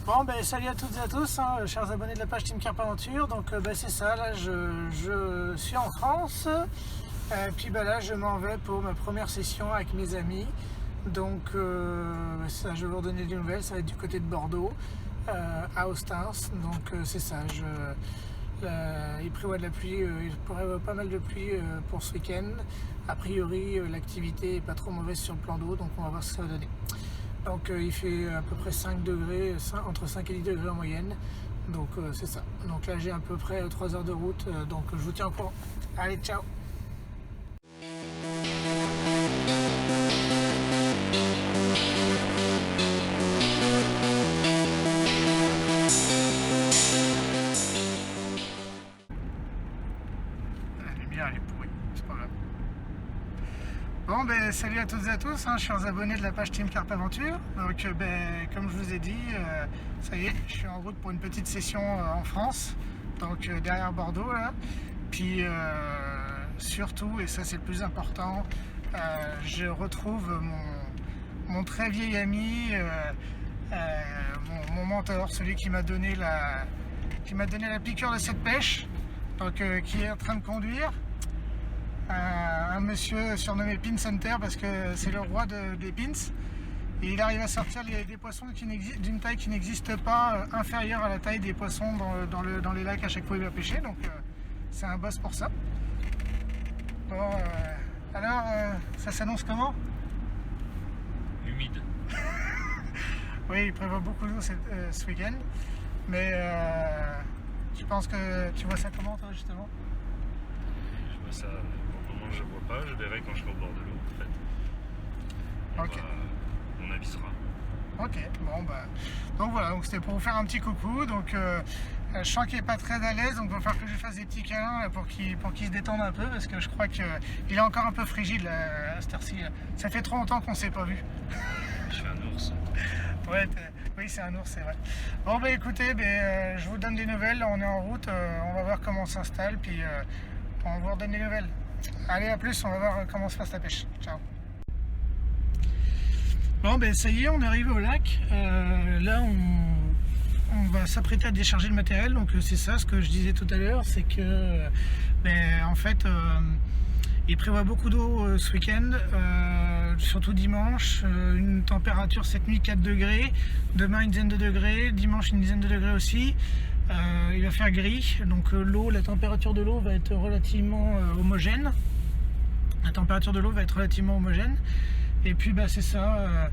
Bon, ben, salut à toutes et à tous, hein, chers abonnés de la page Team Carpe Aventure. Donc, ben, c'est ça, là, je suis en France. Puis, ben, là, je m'en vais pour ma première session avec mes amis. Donc, ça, je vais vous redonner des nouvelles. Ça va être du côté de Bordeaux, à Ostens. Donc, c'est ça. Il prévoit de la pluie, il prévoit pas mal de pluie pour ce week-end. A priori, l'activité est pas trop mauvaise sur le plan d'eau, donc on va voir ce que ça va donner. Donc il fait à peu près 5 degrés, entre 5 et 10 degrés en moyenne. Donc c'est ça. Donc là j'ai à peu près 3 heures de route, donc je vous tiens au courant. Allez, ciao! La lumière elle est pourrie, c'est pas grave. Bon, ben, salut à toutes et à tous, hein, chers abonnés de la page Team Carpe Aventure. Donc, ben, comme je vous ai dit, ça y est, je suis en route pour une petite session en France, donc derrière Bordeaux là. Puis surtout, et ça c'est le plus important, je retrouve mon très vieil ami, mon mentor, celui qui m'a donné la piqûre de cette pêche, donc qui est en train de conduire. Un monsieur surnommé Pin Center parce que c'est le roi des pins, et il arrive à sortir des poissons d'une taille qui n'existe pas, inférieure à la taille des poissons dans les lacs à chaque fois qu'il va pêcher, donc c'est un boss pour ça. Bon, alors ça s'annonce comment? Humide. Oui, il prévoit beaucoup d'eau ce week-end, mais tu penses que tu vois ça comment toi justement? Je vois ça, pour le moment je vois pas, je verrai quand je serai au bord de l'eau en fait. Ok. On avisera. Ok, bon bah. Donc voilà, donc c'était pour vous faire un petit coucou. Donc je sens qu'il n'est pas très à l'aise, donc il va falloir que je fasse des petits câlins là, pour qu'il se détende un peu, parce que je crois qu'il est encore un peu frigide là, à cette heure-ci. Ça fait trop longtemps qu'on ne s'est pas vu. Je suis un ours. Ouais, oui, c'est un ours, c'est vrai. Bon bah écoutez, je vous donne des nouvelles, là, on est en route, on va voir comment on s'installe, puis on vous redonne des nouvelles. Allez, à plus, on va voir comment se passe la pêche. Ciao. Bon ben ça y est, on est arrivé au lac. Là on va s'apprêter à décharger le matériel. Donc c'est ça ce que je disais tout à l'heure, c'est que en fait il prévoit beaucoup d'eau ce week-end, surtout dimanche, une température cette nuit 4 degrés, demain une dizaine de degrés, dimanche une dizaine de degrés aussi. Il va faire gris, donc la température de l'eau va être relativement homogène. La température de l'eau va être relativement homogène. Et puis c'est ça,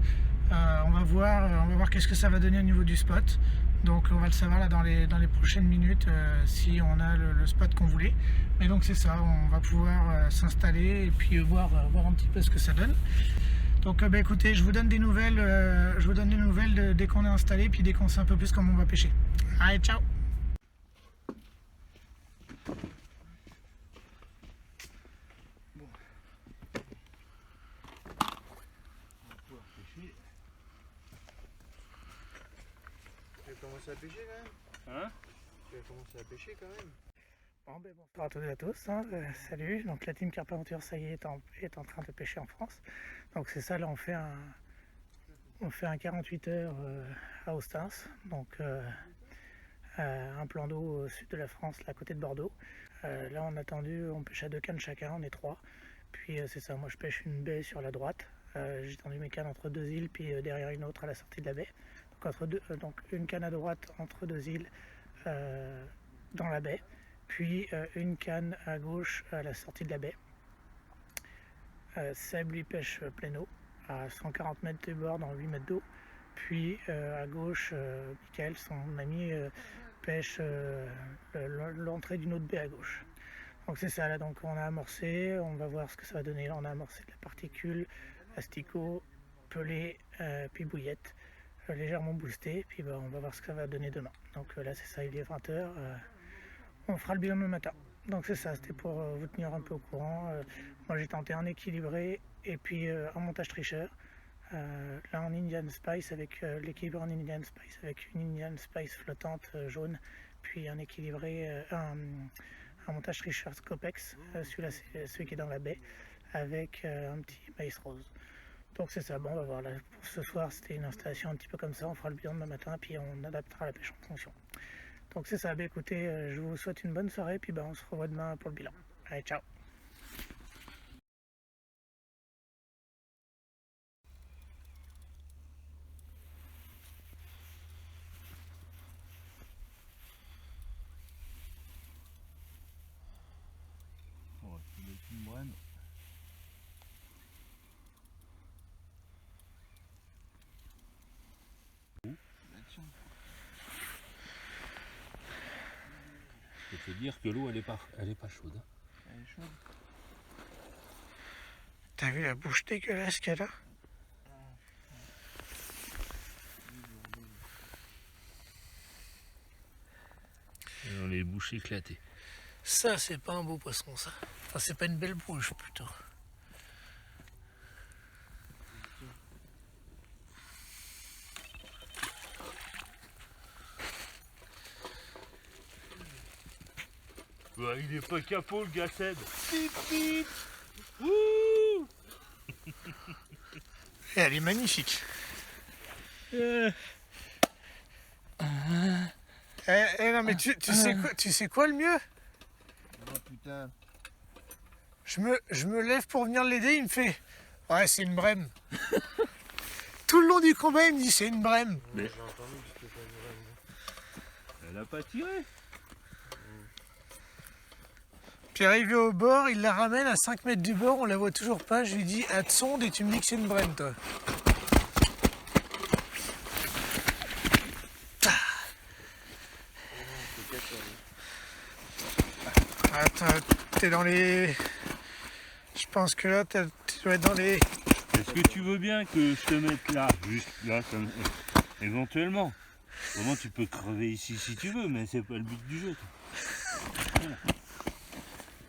on va voir qu'est-ce que ça va donner au niveau du spot. Donc on va le savoir là dans les prochaines minutes si on a le spot qu'on voulait. Mais donc c'est ça, on va pouvoir s'installer et puis voir un petit peu ce que ça donne. Donc écoutez, je vous donne des nouvelles, dès qu'on est installé, puis dès qu'on sait un peu plus comment on va pêcher. Allez, ciao! Tu vas commencer à pêcher quand même? Hein? Tu vas commencer à pêcher quand même? Bon, bonsoir à toutes et à tous, hein. Salut, donc la team Carpe Aventure ça y est est en train de pêcher en France. Donc c'est ça, là on fait un 48 heures à Ostens, donc un plan d'eau au sud de la France, là à côté de Bordeaux. Là on a tendu, on pêche à 2 cannes chacun, on est 3. Puis c'est ça, moi je pêche une baie sur la droite. J'ai tendu mes cannes entre 2 îles, puis derrière une autre à la sortie de la baie. Donc une canne à droite entre 2 îles dans la baie, puis une canne à gauche à la sortie de la baie. Seb lui pêche plein eau à 140 mètres de bord dans 8 mètres d'eau. Puis à gauche, Michael, son ami, pêche l'entrée d'une autre baie à gauche. Donc c'est ça, là donc on a amorcé, on va voir ce que ça va donner. Là on a amorcé de la particule, asticot, pelé, puis bouillette. Légèrement boosté, puis on va voir ce que ça va donner demain. Donc là c'est ça, il est 20h, on fera le bilan le matin. Donc c'est ça, c'était pour vous tenir un peu au courant. Moi j'ai tenté un équilibré et puis un montage tricheur. Là en Indian Spice, avec l'équilibre en Indian Spice, avec une Indian Spice flottante jaune, puis un équilibré, un montage tricheur Scopex, celui-là c'est celui qui est dans la baie, avec un petit maïs rose. Donc c'est ça, bon on va voir là, pour ce soir c'était une installation un petit peu comme ça, on fera le bilan demain matin puis on adaptera la pêche en fonction. Donc c'est ça, bah écoutez, je vous souhaite une bonne soirée puis bah on se revoit demain pour le bilan. Allez, ciao. Oh, il est une brème. Je peux te dire que l'eau elle est pas chaude. Hein. Elle est chaude. T'as vu la bouche dégueulasse qu'elle a? On les bouches éclatées. Ça c'est pas un beau poisson ça. Enfin c'est pas une belle bouche plutôt. Bah, il est pas capot le gars Seb. Pip pip. Wouh. Et elle est magnifique. Non mais tu sais quoi le mieux? Oh putain. Je me lève pour venir l'aider, il me fait ouais c'est une brème. Tout le long du combat il me dit c'est une brème. Mais- J'ai entendu que c'était pas vrai. Elle a pas tiré. Puis arrivé au bord, il la ramène à 5 mètres du bord, on la voit toujours pas, je lui dis à te sonde et tu me dis que c'est une brème toi. Attends, t'es dans les... Je pense que là, tu dois être dans les... Est-ce que tu veux bien que je te mette là, juste là, comme éventuellement? Vraiment, tu peux crever ici si tu veux, mais c'est pas le but du jeu. Toi. Voilà.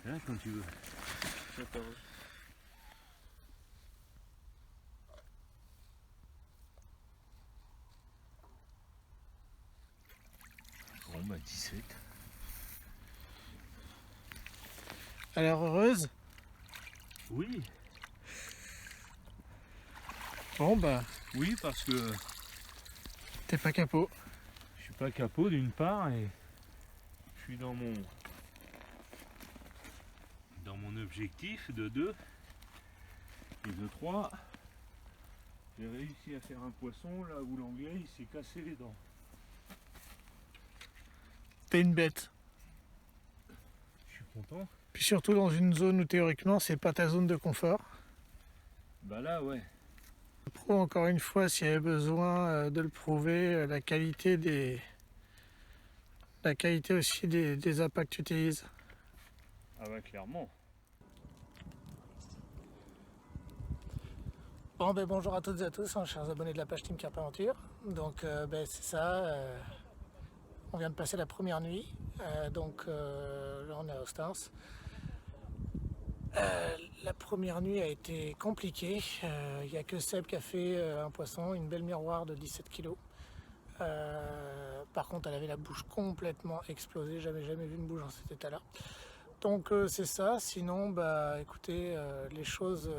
Là, quand tu veux. 14. Bon, bah 17. Alors heureuse. Oui. Bon bah, Oui, parce que t'es pas capot. je suis pas capot d'une part et je suis dans mon objectif de 2 et de 3. J'ai réussi à faire un poisson là où l'anglais il s'est cassé les dents. T'es une bête. Je suis content. Puis surtout dans une zone où théoriquement c'est pas ta zone de confort. Bah là ouais. Je prouve encore une fois s'il y avait besoin de le prouver, la qualité aussi des appâts que tu utilises. Ah bah clairement. Bon ben bonjour à toutes et à tous, hein, chers abonnés de la page Team Carpe Aventure. Donc ben, c'est ça, on vient de passer la première nuit, donc là on est à Ostens. La première nuit a été compliquée, il n'y a que Seb qui a fait un poisson, une belle miroir de 17 kg. Par contre elle avait la bouche complètement explosée, j'avais jamais vu une bouche dans cet état là. Donc c'est ça, sinon bah écoutez, les choses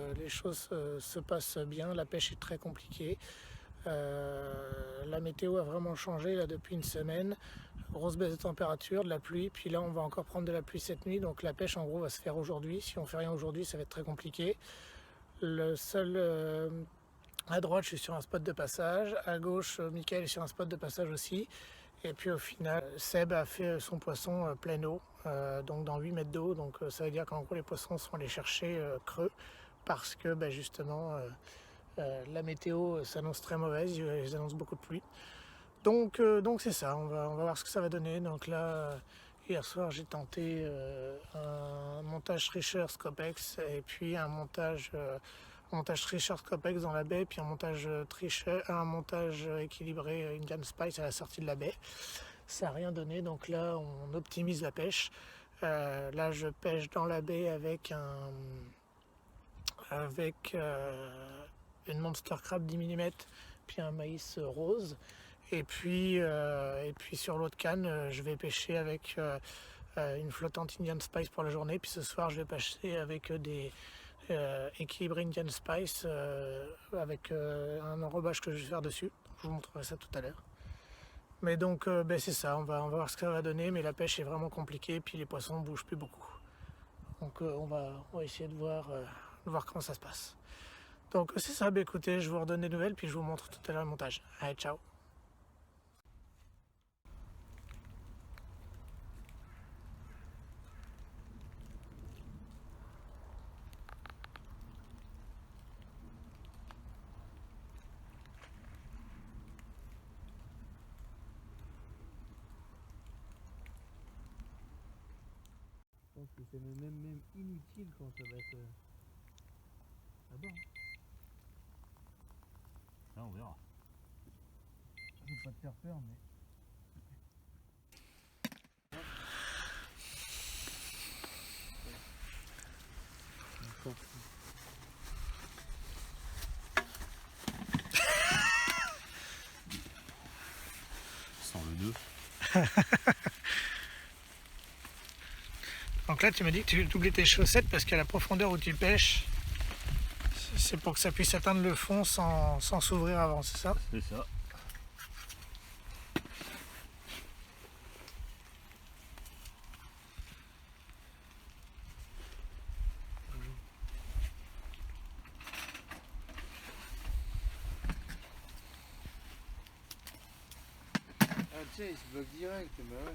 se passent bien, la pêche est très compliquée. La météo a vraiment changé là depuis une semaine, grosse baisse de température, de la pluie, puis là on va encore prendre de la pluie cette nuit, donc la pêche en gros va se faire aujourd'hui. Si on fait rien aujourd'hui ça va être très compliqué. Le seul à droite je suis sur un spot de passage, à gauche Mickaël est sur un spot de passage aussi. Et puis au final, Seb a fait son poisson plein eau, donc dans 8 mètres d'eau. Donc ça veut dire qu'en gros les poissons sont allés chercher creux parce que bah, justement la météo s'annonce très mauvaise, ils annoncent beaucoup de pluie. Donc c'est ça, on va voir ce que ça va donner. Donc là, hier soir j'ai tenté un montage Tricher Scopex et puis un montage Tricher Scopex dans la baie, puis un montage équilibré Indian Spice à la sortie de la baie. Ça n'a rien donné, donc là on optimise la pêche. Là je pêche dans la baie avec une Monster Crab 10 mm, puis un maïs rose. Et puis sur l'autre canne, je vais pêcher avec une flottante Indian Spice pour la journée. Puis ce soir je vais pêcher avec équilibre Indian Spice avec un enrobage que je vais faire dessus. Je vous montrerai ça tout à l'heure. Mais donc c'est ça, on va voir ce que ça va donner, mais la pêche est vraiment compliquée, puis les poissons ne bougent plus beaucoup. Donc on va essayer de voir comment ça se passe. Donc c'est ça, écoutez, je vous redonne des nouvelles, puis je vous montre tout à l'heure le montage. Allez, ciao! Je pense que c'est même inutile quand ça va être là-bas. Là, on verra. Je veux pas te faire peur, mais. Sans le nœud. Donc là, tu m'as dit que tu doublais tes chaussettes parce qu'à la profondeur où tu pêches, c'est pour que ça puisse atteindre le fond sans s'ouvrir avant, c'est ça? C'est ça. Ah tiens, il se bloque direct, bah ouais.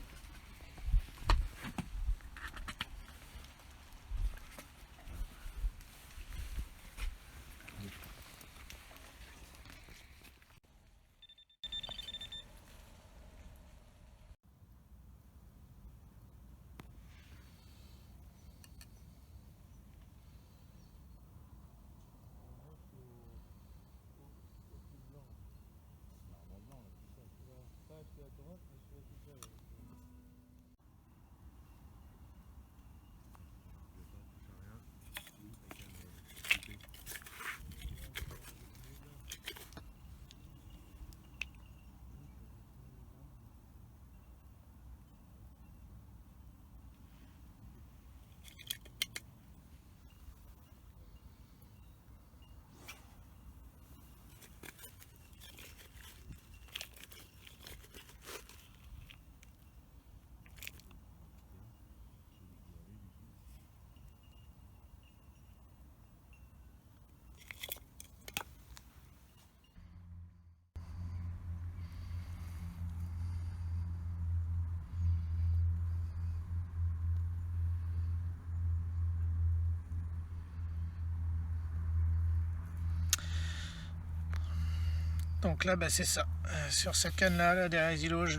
Donc là, c'est ça. Sur cette canne-là, derrière les îlots, je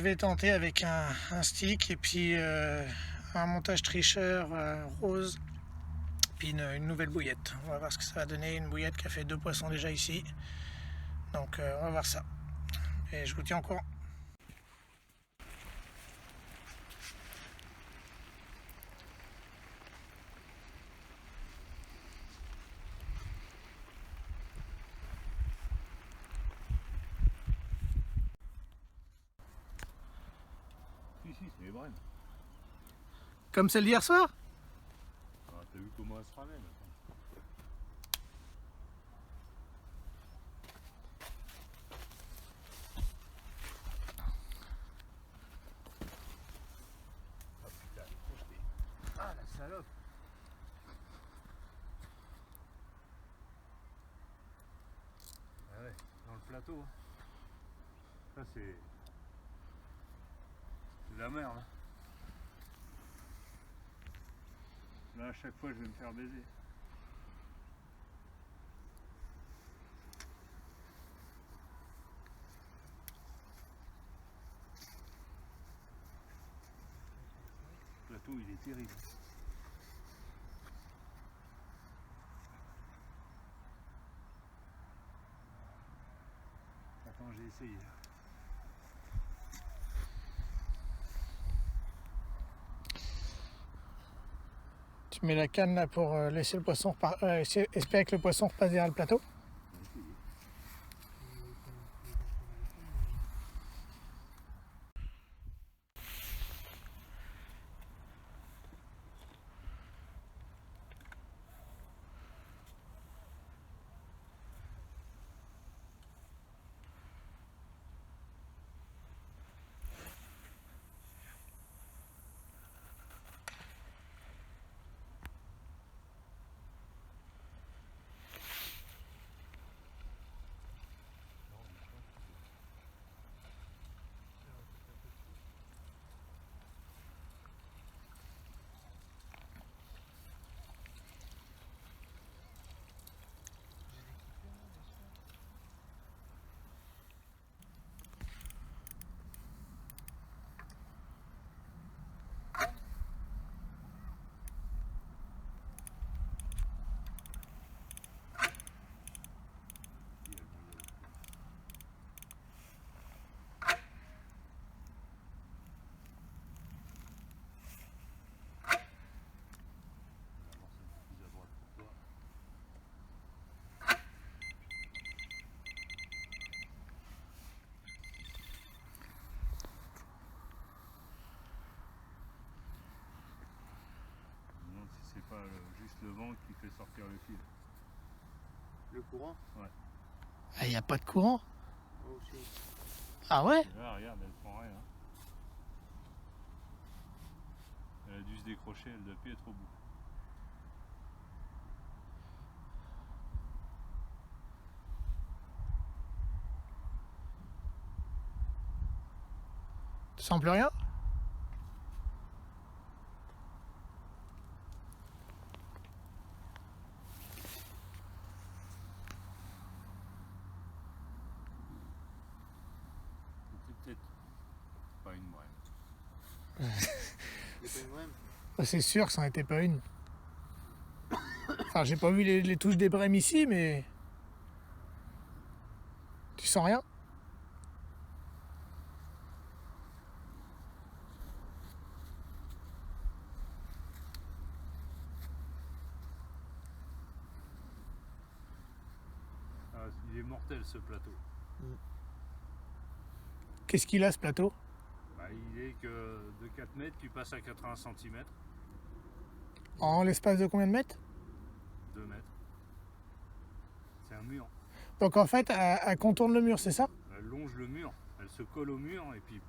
vais tenter avec un stick et puis un montage tricheur rose, puis une nouvelle bouillette. On va voir ce que ça va donner. Une bouillette qui a fait 2 poissons déjà ici. Donc on va voir ça. Et je vous tiens au courant. Si, c'est les brènes. Comme celle d'hier soir? Ah, t'as vu comment elle se ramène? Ah putain, elle est projetée. Ah la salope. Ah ouais, dans le plateau. Ça c'est de la merde. Là à chaque fois je vais me faire baiser. Le plateau il est terrible. Attends, j'ai essayé. Tu mets la canne là pour laisser le poisson espérer que le poisson repasse derrière le plateau. pas juste le vent qui fait sortir le fil. Le courant? Il n'y a pas de courant. Oh shit. Ah ouais? Là, regarde, elle prend rien. Elle a dû se décrocher, elle doit plus être au bout. Tu sens plus rien? C'est peut-être pas une brème. C'est pas une brème? C'est sûr que ça n'en était pas une. Enfin, j'ai pas vu les touches des brèmes ici, mais... Tu sens rien? Ah, il est mortel ce plateau. Qu'est-ce qu'il a ce plateau? Bah, il est que de 4 mètres, tu passes à 80 cm, En l'espace de combien de mètres? 2 mètres. C'est un mur. Donc en fait, elle contourne le mur, c'est ça? Elle longe le mur, elle se colle au mur et puis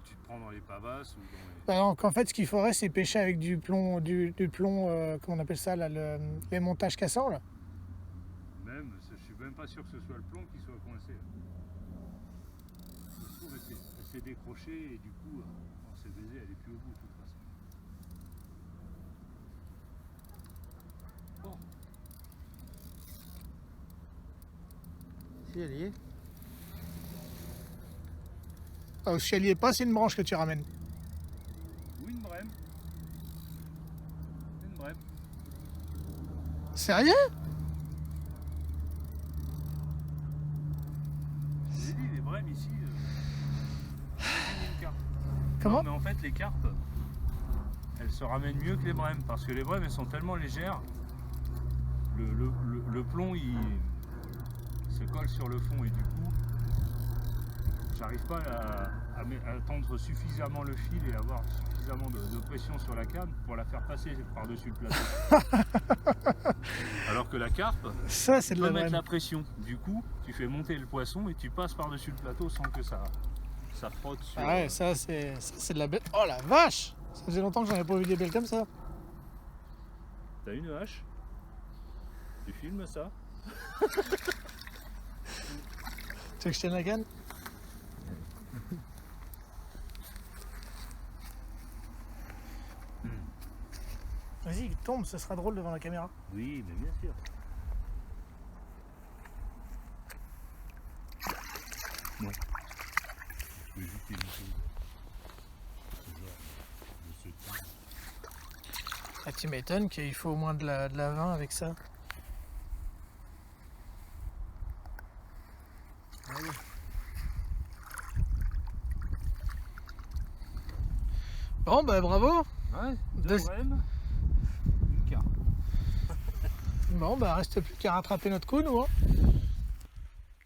tu te prends dans les pavasses ou dans les... Bah, donc en fait, ce qu'il faudrait, c'est pêcher avec du plomb, comment on appelle ça, là, les montages cassants, là. Même, je suis même pas sûr que ce soit le plomb qui soit coincé. Je trouve elle s'est décrochée et du coup, on s'est baisé, elle est plus au bout de toute façon. Bon, Si, elle y est. Ah, si elle y est pas, c'est une branche que tu ramènes. ou une brème. Une brème. Sérieux? J'ai dit, les brèmes ici, imagine une carpe. Comment? Non, mais en fait, les carpes, elles se ramènent mieux que les brèmes parce que les brèmes, elles sont tellement légères. Le plomb, il se colle sur le fond et du coup, j'arrive pas à tendre suffisamment le fil et avoir suffisamment de pression sur la canne pour la faire passer par-dessus le plateau. Alors que la carpe Ça, c'est de peut la mettre brème. la pression. Du coup, tu fais monter le poisson et tu passes par-dessus le plateau sans que ça frotte sur... Ah ouais, ça, c'est de la belle... Oh la vache! Ça faisait longtemps que j'en avais pas vu des belles comme ça. T'as une hache? Tu filmes ça? Tu veux que je tienne la canne? Vas-y, tombe, ce sera drôle devant la caméra. Oui, mais bien sûr. Non. Je vais juste éviter ce genre de ce type. Ah, tu m'étonnes qu'il faut au moins de la vin avec ça. Bon, bah bravo. Ouais, Deux- deux brèmes, une carpe. Bon, bah reste plus qu'à rattraper notre coup, nous. Hein.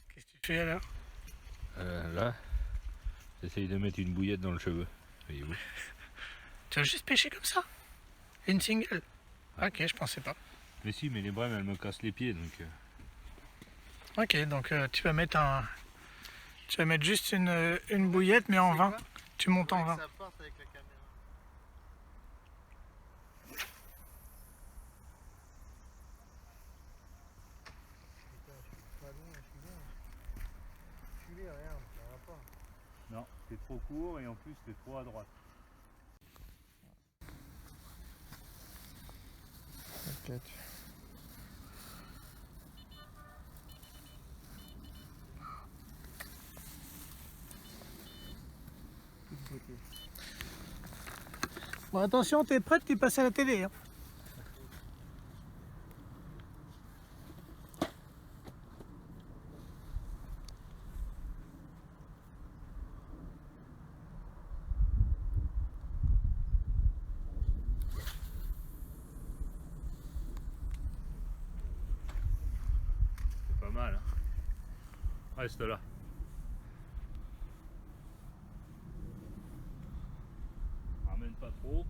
Qu'est-ce que tu fais alors? Là, j'essaye de mettre une bouillette dans le cheveu. Voyez-vous. Tu as juste pêché comme ça? Une single? Ok, je pensais pas. Mais si, mais les brèmes, elles me cassent les pieds, donc... Ok, donc tu vas mettre juste une bouillette, mais en vin. Tu montes en vin. Ça parte avec la caméra. Putain, je suis pas loin, je suis loin. Je suis là, regarde, ça va pas. Non, t'es trop court et en plus, t'es trop à droite. Bon, attention, t'es prête, t'es passé à la télé. Hein. C'est pas mal, hein. Reste là. Ramène pas trop.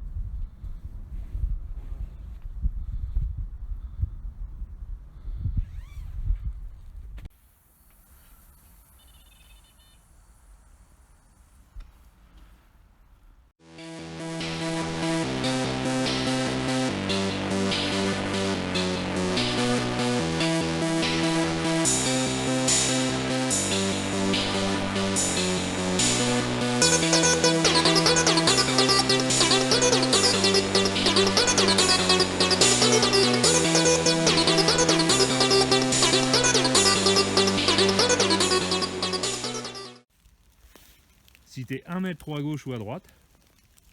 t'es 1 mètre trop à gauche ou à droite,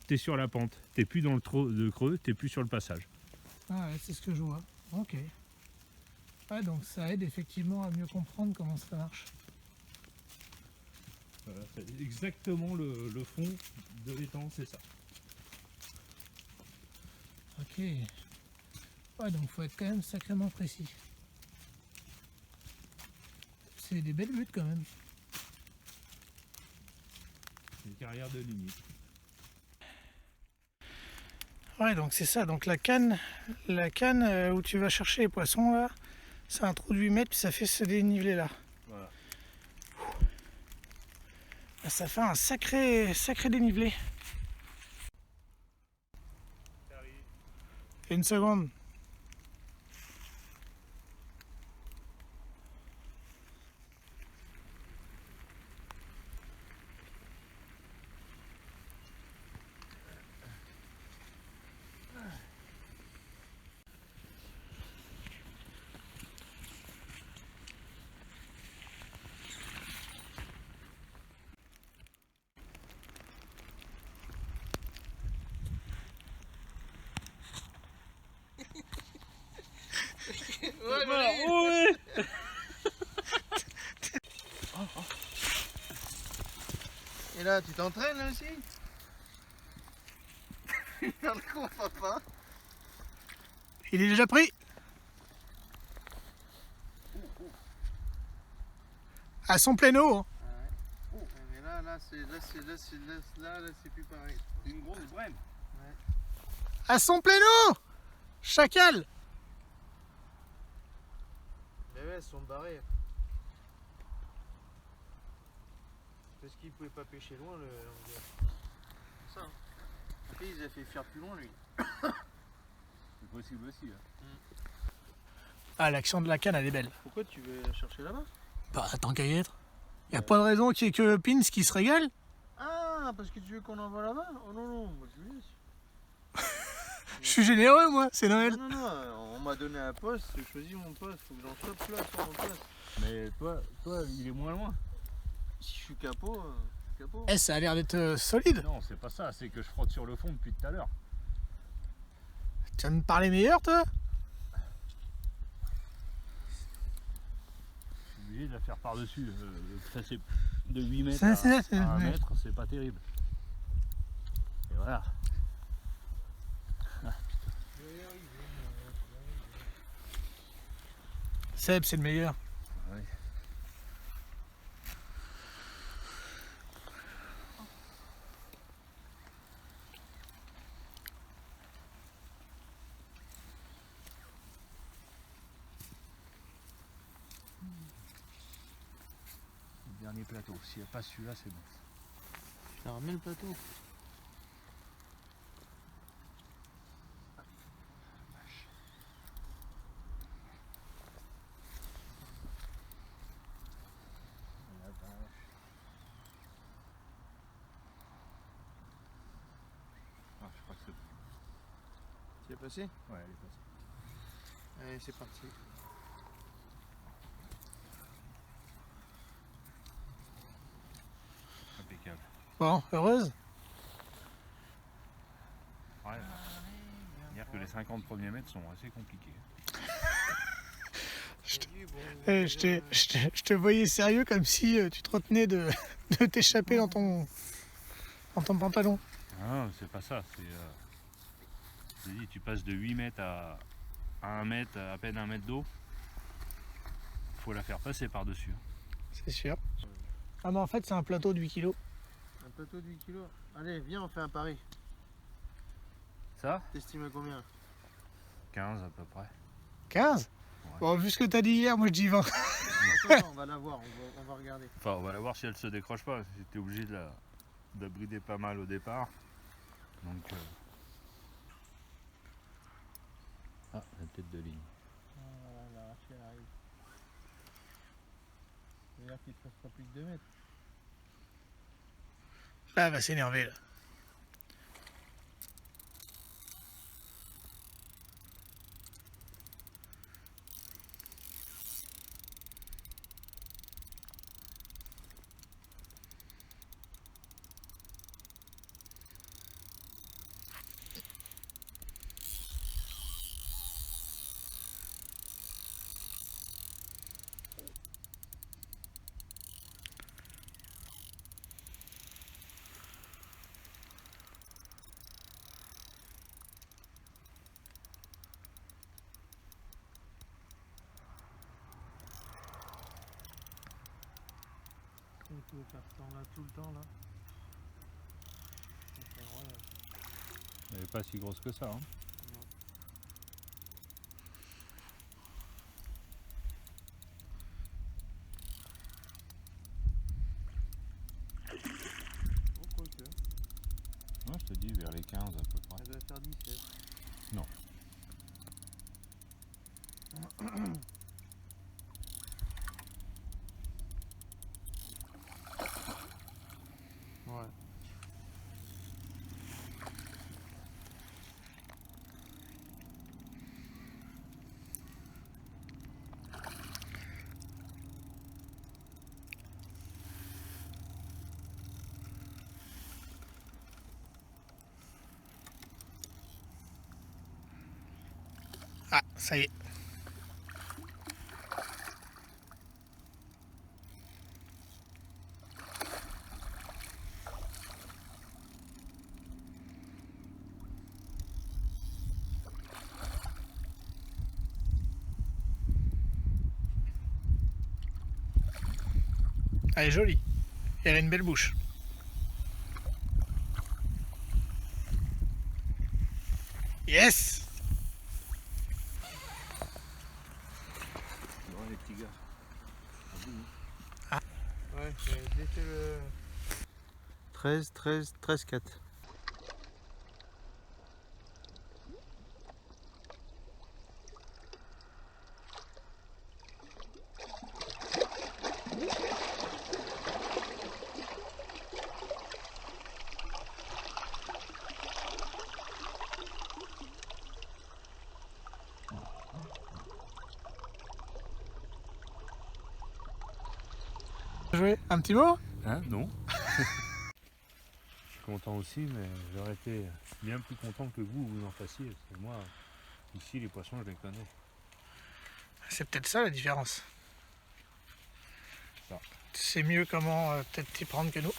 t'es sur la pente. T'es plus dans le trou de creux, t'es plus sur le passage. Ah ouais, c'est ce que je vois. Ok. Ouais, donc ça aide effectivement à mieux comprendre comment ça marche. Voilà, c'est exactement le fond de l'étang, c'est ça. Ok. Ouais, donc faut être quand même sacrément précis. C'est des belles buttes quand même. Une carrière de limite. Ouais, donc c'est ça. Donc la canne où tu vas chercher les poissons là, c'est un trou de 8 mètres puis ça fait ce dénivelé là. Voilà. Ça fait un sacré dénivelé. Une seconde. Ouais. Et là, tu t'entraînes là aussi? Dans le con, papa. Il est déjà pris. À son plein eau. Hein. Mais là, c'est plus pareil. Une grosse brème. À son plein eau. Chacal. Mais ouais, elles sont barrées. Parce qu'il pouvait pas pêcher loin le l'anglais. C'est ça. Hein. Après, ils avaient fait faire plus loin lui. C'est possible aussi. Hein. Ah, l'action de la canne, elle est belle. Pourquoi tu veux la chercher là-bas? Bah, tant qu'à y être. Y a pas de raison qu'il y ait que Pins qui se régale. Ah, parce que tu veux qu'on envoie là-bas? Oh non, non, moi je lui laisse. Je suis généreux, moi, c'est Noël. Non, non, non, on m'a donné un poste, j'ai choisi mon poste, faut que j'en chope là sur mon poste. Mais toi, il est moins loin. Si je suis capot, je suis capot. Eh, ça a l'air d'être solide. Non, c'est pas ça, c'est que je frotte sur le fond depuis tout à l'heure. Tu vas me parler meilleur, toi? Je suis obligé de la faire par-dessus. Passer de 8 mètres Ça, c'est- à 1 ouais. mètre, c'est pas terrible. Et voilà. Seb, c'est le meilleur. Ouais. Le dernier plateau, s'il n'y a pas celui-là, c'est bon. Je t'ai ramené le plateau. La vache. Ah, je crois que c'est bon. Tu es passé? Ouais, elle est passée. Allez, c'est parti. Impeccable. Bon, heureuse? Ouais. Dire que les 50 premiers mètres sont assez compliqués. Je te voyais sérieux comme si tu te retenais de t'échapper dans ton pantalon. Ah, c'est pas ça. C'est. Je dis, tu passes de 8 mètres à 1 mètre, à peine 1 mètre d'eau. Faut la faire passer par-dessus. C'est sûr. Ah, mais en fait, c'est un plateau de 8 kg. Un plateau de 8 kg. Allez, viens, on fait un pari. Ça T'estimes à combien? 15 à peu près. 15? Ouais. Bon, vu ce que t'as dit hier, moi je dis 20. Attends, on va la voir, on va regarder. Enfin, on va la voir si elle se décroche pas. J'étais obligé de la brider pas mal au départ. Donc. Ah, la tête de ligne. Voilà, la hache, elle arrive. C'est-à-dire qu'il te restera plus que 2 mètres. Là, elle va s'énerver, là. Le carton là, tout le temps là. C'est incroyable. Elle n'est pas si grosse que ça. Hein. Oh, quoique. Non, je te dis vers les 15 à peu près. Elle doit faire 17. Non. Ouais. Ah, ça y est. Elle est jolie. Elle a une belle bouche. Yes! Ouais, les petits gars. Ouais, j'ai fait le 13, 4. Jouer un petit mot? Hein, non. Je suis content aussi, mais j'aurais été bien plus content que vous en fassiez. Parce que moi, ici, les poissons, je les connais. C'est peut-être ça la différence. Ça. Tu sais mieux comment peut-être t'y prendre que nous.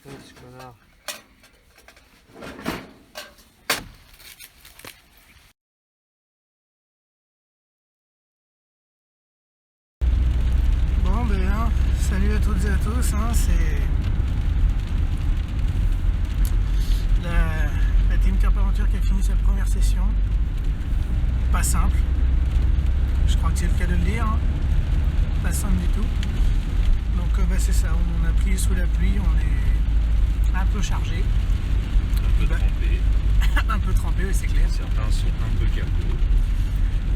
Ce connard. Bon ben hein, salut à toutes et à tous, hein, c'est la Team Carpaventure qui a fini sa première session. Pas simple, je crois que c'est le cas de le dire, hein. Pas simple du tout. Donc c'est ça, on a plié sous la pluie, on est un peu chargé. Un peu trempé. Un peu trempé, oui, c'est clair. Certains sont un peu capot,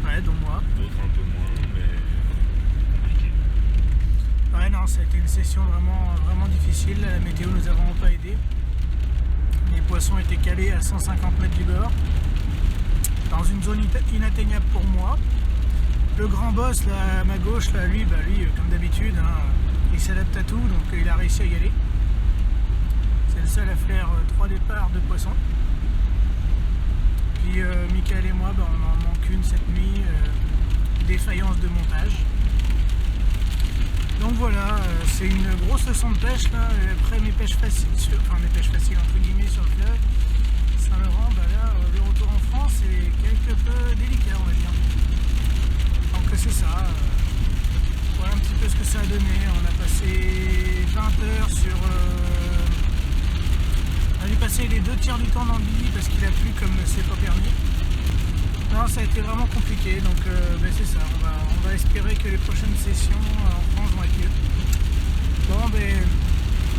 Ouais, dont moi. d'autres un peu moins, mais compliqué. Ouais, non, ça a été une session vraiment difficile. La météo nous a vraiment pas aidé. Les poissons étaient calés à 150 mètres du bord, dans une zone inatteignable pour moi. Le grand boss là, à ma gauche, là, lui, comme d'habitude, hein, il s'adapte à tout, donc il a réussi à y aller. C'est le seul à faire 3 départs de poissons. Puis Michael et moi, on en manque une cette nuit, défaillance de montage. Donc voilà, c'est une grosse leçon de pêche là. Après mes pêches faciles, mes pêches faciles entre guillemets sur le fleuve Saint-Laurent, là, le retour en France est quelque peu délicat, on va dire. Donc c'est ça. Voilà un petit peu ce que ça a donné. On a passé 20 heures sur. On a dû passer les 2 tiers du temps dans le billy parce qu'il a plu comme c'est pas permis. Non, ça a été vraiment compliqué, donc c'est ça, on va espérer que les prochaines sessions en France vont être mieux. Bon,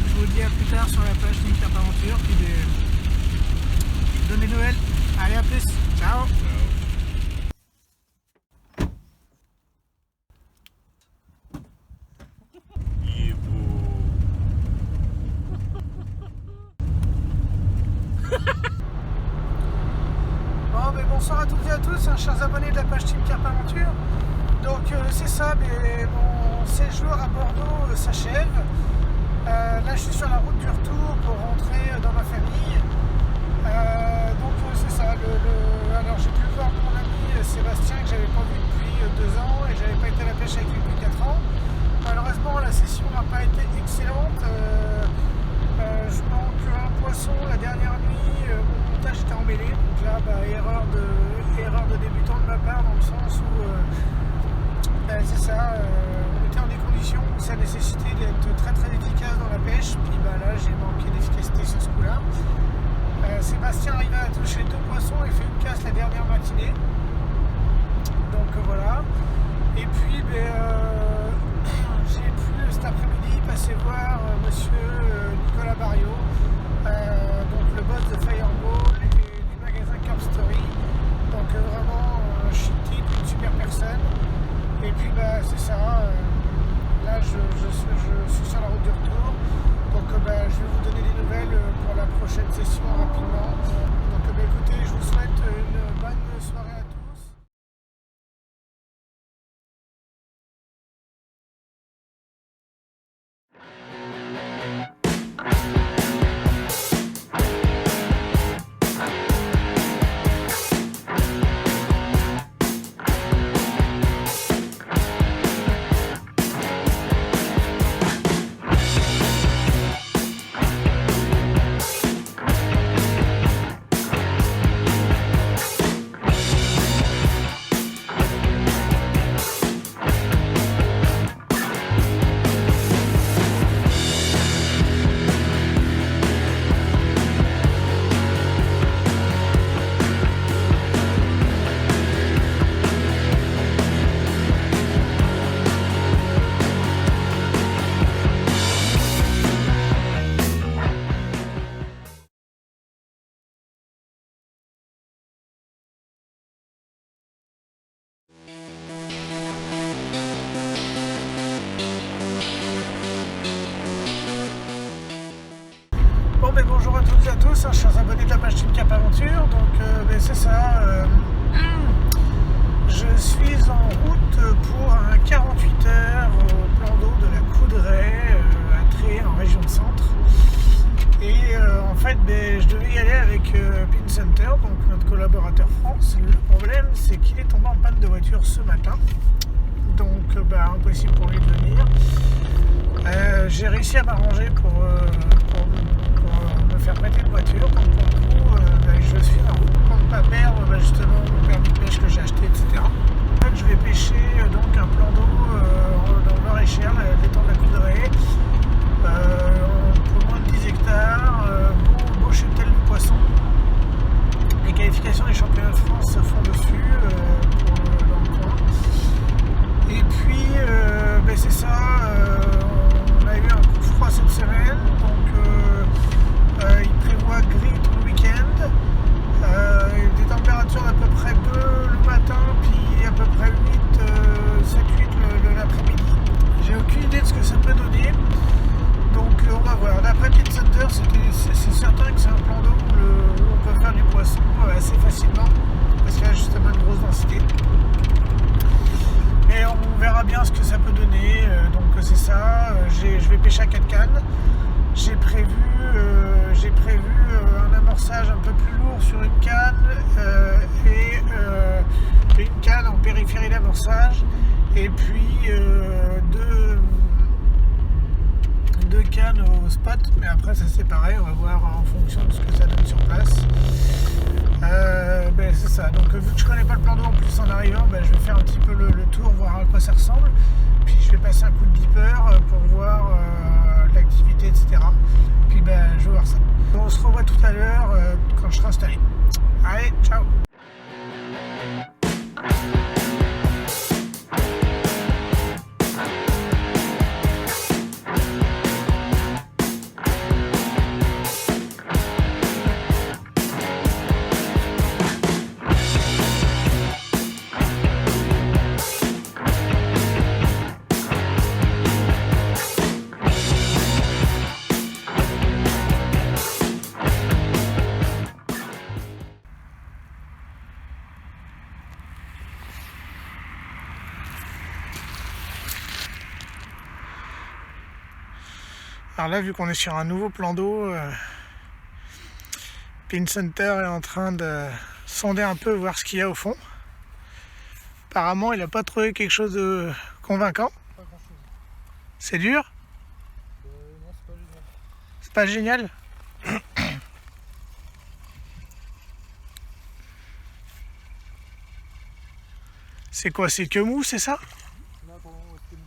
je vous dis à plus tard sur la page Team Carpaventure, puis donne des nouvelles. Allez, à plus, ciao. Il est beau. Bonsoir à toutes et à tous, hein, chers abonnés de la page Team Carpaventure. Donc c'est ça, mon séjour à Bordeaux s'achève. Là je suis sur la route du retour pour rentrer dans ma famille. Donc c'est ça, alors j'ai pu voir mon ami Sébastien que j'avais pas vu depuis 2 ans et j'avais pas été à la pêche avec lui depuis 4 ans. Malheureusement la session n'a part dans le sens où c'est ça, on était en des conditions où ça nécessitait d'être très très efficace dans la pêche, puis là j'ai manqué d'efficacité sur ce coup-là. Sébastien arriva à toucher 2 poissons et fait une casse la dernière matinée. Donc voilà. Et puis j'ai pu cet après-midi passer voir monsieur Nicolas Barriot, donc le boss de Fireball et du magasin Carp Story. Donc vraiment un chic type, une super personne. Et puis c'est ça, là je suis sur la route du retour. Donc je vais vous donner des nouvelles pour la prochaine session rapidement. Donc écoutez, je vous souhaite une bonne soirée à tous. Bonjour à toutes et à tous, chers abonnés de la page Team Cap Aventure. Donc c'est ça, je suis en route pour un 48 heures au plan d'eau de la Coudray à Tré en région de Centre. Et en fait je devais y aller avec Pin Center, donc notre collaborateur France. Le problème c'est qu'il est tombé en panne de voiture ce matin, donc impossible pour lui de venir. J'ai réussi à m'arranger pour me faire prêter une voiture. Donc pour le coup, je suis en route pour ne pas perdre justement mon permis de pêche que j'ai acheté, etc. En fait, je vais pêcher donc un plan d'eau dans le Loir-et-Cher, l'étang de la Coudray, pour moins de 10 hectares, beau cheptel de poissons. Les qualifications des championnats de France se font dessus dans le coin. Et puis c'est ça, on a eu un coup froid cette semaine, donc il prévoit gris tout le week-end, des températures d'à peu près 2 le matin, puis à peu près 7-8 l'après-midi. J'ai aucune idée de ce que ça peut donner, donc on va voir. D'après Pin Center, c'est certain que c'est un plan d'eau où on peut faire du poisson assez facilement, parce qu'il y a justement une grosse densité. Et on verra bien ce que ça peut donner, donc c'est ça, je vais pêcher à 4 cannes. J'ai prévu un amorçage un peu plus lourd sur une canne et une canne en périphérie d'amorçage, et puis deux cannes au spot, mais après ça c'est pareil, on va voir en fonction de ce que ça donne sur place. C'est ça, donc vu que je connais pas le plan d'eau en plus en arrivant, je vais faire un petit peu le tour, voir à quoi ça ressemble, puis je vais passer un coup de beeper pour voir l'activité, etc. Puis je vais voir ça. On se revoit tout à l'heure quand je serai installé. Allez, ciao. Alors là, vu qu'on est sur un nouveau plan d'eau, Pin Center est en train de sonder un peu, voir ce qu'il y a au fond. Apparemment, il n'a pas trouvé quelque chose de convaincant. Pas grand chose. C'est dur? Non, c'est pas génial. C'est pas génial? C'est quoi, c'est que mou, c'est ça? Là, pour le moment, c'est bon.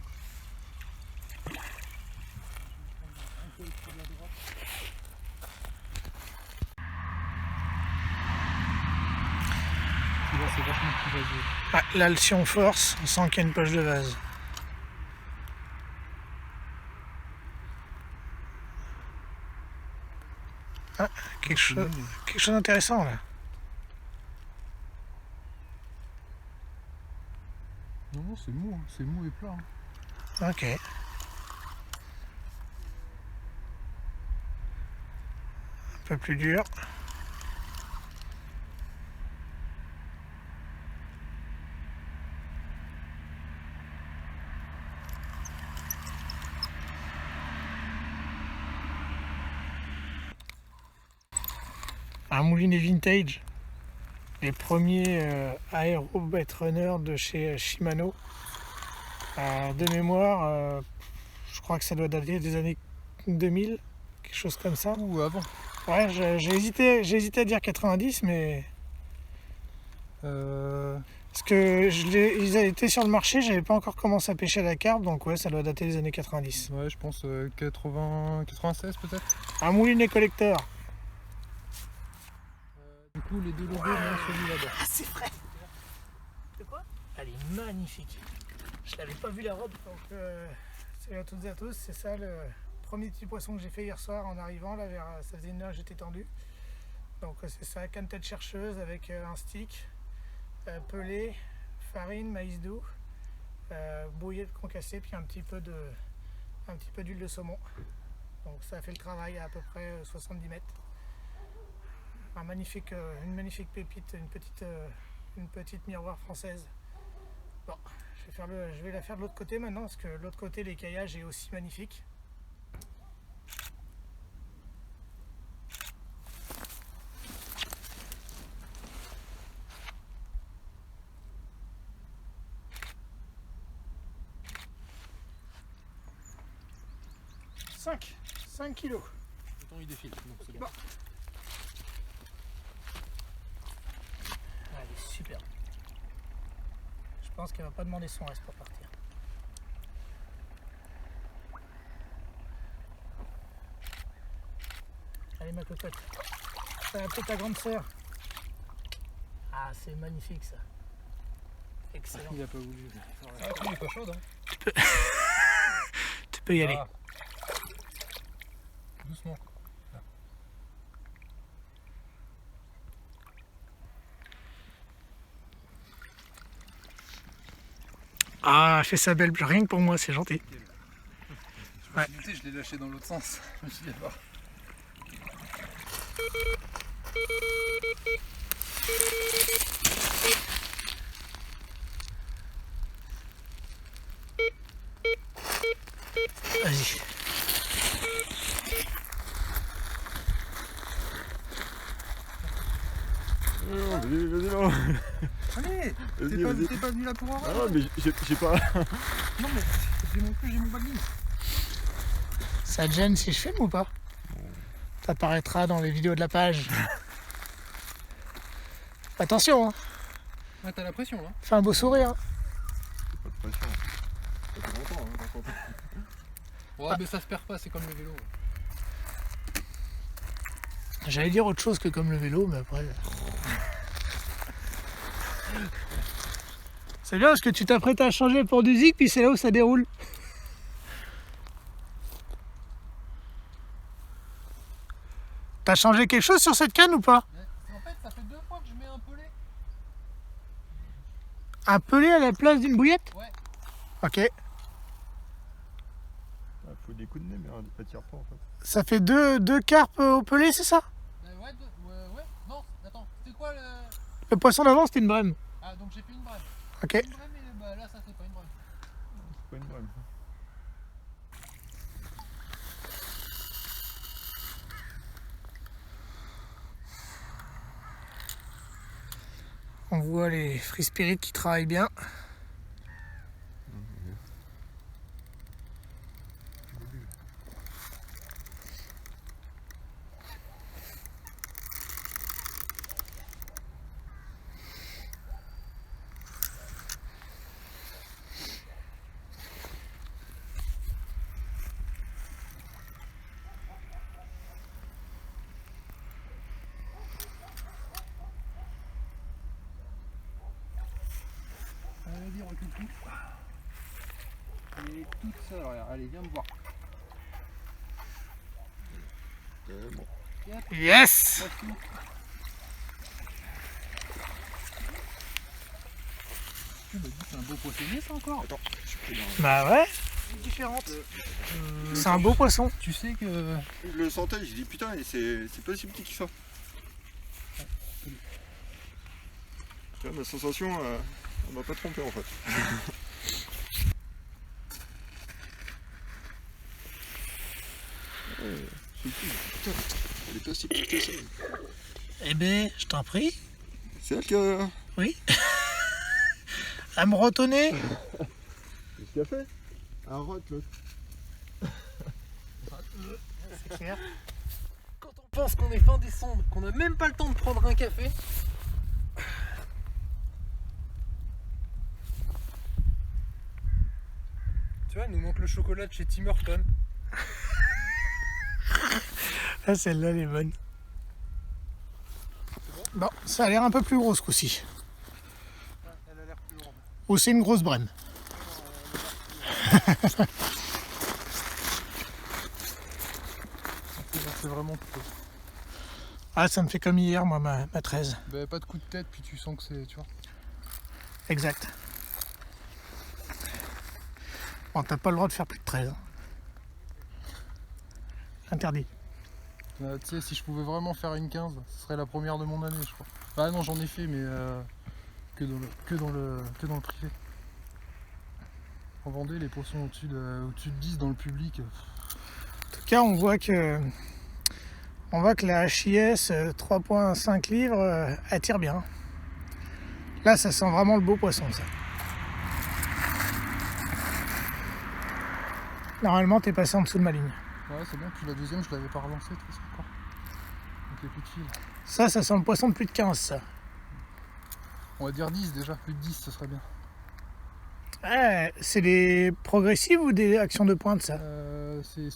Là, c'est vachement plus vaseux. Ah, là, si on force, on sent qu'il y a une poche de vase. Ah, quelque chose d'intéressant là. Non, non, c'est mou, hein. C'est mou et plat. Hein. Ok. Un peu plus dur. Un moulinet vintage. Les premiers Aero Bait Runner de chez Shimano. De mémoire, je crois que ça doit dater des années 2000, quelque chose comme ça. Ou avant. Ouais, j'ai hésité à dire 90, mais parce que ils étaient sur le marché, j'avais pas encore commencé à pêcher à la carpe, donc ouais, ça doit dater des années 90. Ouais, je pense 96 peut-être. Un moulinet collector. Du coup, les deux logos vont celui là-bas. Ah, c'est vrai. De quoi? Elle est magnifique. Je l'avais pas vu la robe, donc salut à toutes et à tous. C'est ça le premier petit poisson que j'ai fait hier soir en arrivant. Là, ça faisait une heure que j'étais tendu. Donc c'est ça, canne tête chercheuse avec un stick, pelé, farine, maïs doux, bouillie de concassé, puis un petit peu d'huile de saumon. Donc ça a fait le travail à peu près 70 mètres. Une magnifique pépite, une petite miroir française. Bon, je vais la faire de l'autre côté maintenant, parce que de l'autre côté l'écaillage est aussi magnifique. Cinq kilos. Le temps il défile, donc c'est bon. Bon. Elle est super. Je pense qu'elle va pas demander son reste pour partir. Allez ma cocotte. Ça va appeler ta grande sœur. Ah, c'est magnifique ça. Excellent. Il a pas voulu. Ah, il est pas chaud, hein. Tu peux y aller. Ah. Doucement. Ah, elle fait sa belle, rien que pour moi, c'est gentil. Ouais. Je l'ai lâché dans l'autre sens. Je me suis dit, bah. Vas-y. Non, vas-y, non. Allez, t'es pas venu là pour un Ah ouais, mais j'ai pas. Non mais j'ai non plus, j'ai mon baguette. Ça te gêne si je filme ou pas? Ça apparaîtra dans les vidéos de la page. Attention, hein. Ah, t'as la pression là. Fais un beau sourire. Pas de pression. Ça fait longtemps, hein, Ouais, mais ça se perd pas, c'est comme le vélo. J'allais dire autre chose que comme le vélo, mais après... C'est bien parce que tu t'apprêtes à changer pour du zig, puis c'est là où ça déroule. T'as changé quelque chose sur cette canne ou pas? En fait, ça fait 2 fois que je mets un pelé. Un pelé à la place d'une bouillette? Ouais. Ok. Il faut des coups de nez, mais elle tire pas en fait. Ça fait deux carpes au pelé, c'est ça? Ouais. Non, attends, c'était quoi le... Le poisson d'avant, c'était une brème. Ah, donc j'ai fait une brème. Ok. Une brème, et bah, là, ça c'est pas une brème. C'est pas une brème. On voit les Free Spirit qui travaillent bien. Vas-y, recule tout. Elle est toute seule, regarde. Allez, viens me voir. Yes! Tu me dis c'est un beau poissonnier ça encore. Attends, je suis pris Bah ouais, différente. C'est un beau poisson. Tu sais que... Je le sentais, j'ai dit putain, c'est pas si petit que ça. Tu vois, ma sensation, elle m'a pas trompé en fait. C'est cool, putain, elle est pas si petite que ça. Eh ben, je t'en prie. C'est elle qui a... Oui. À me retonner. Qu'est-ce qu'elle a fait? Un rot l'autre. C'est clair. Quand on pense qu'on est fin décembre, qu'on n'a même pas le temps de prendre un café. Tu vois, il nous manque le chocolat de chez Tim Hortons. Ah, celle-là, elle est bonne. Bon, ça a l'air un peu plus gros ce coup-ci. Elle a l'air plus grande. Ou c'est une grosse brème. C'est vraiment tout. Ah, ça me fait comme hier, moi, ma 13. Bah, pas de coup de tête, puis tu sens que c'est, tu vois. Exact. Bon, t'as pas le droit de faire plus de 13. Hein. Interdit. Tu sais, si je pouvais vraiment faire une 15, ce serait la première de mon année, je crois. Ah non, j'en ai fait, mais que dans le privé. En Vendée, les poissons au-dessus de 10 dans le public. En tout cas, on voit que la HIS 3.5 livres attire bien. Là, ça sent vraiment le beau poisson, ça. Normalement, t'es passé en dessous de ma ligne. Ouais, c'est bien, puis la deuxième, je l'avais pas relancée, de toute façon, encore. Donc il n'y a plus de fil. Ça sent le poisson de plus de 15, ça. On va dire 10 déjà, plus de 10, ce serait bien. C'est des progressives ou des actions de pointe, ça? C'est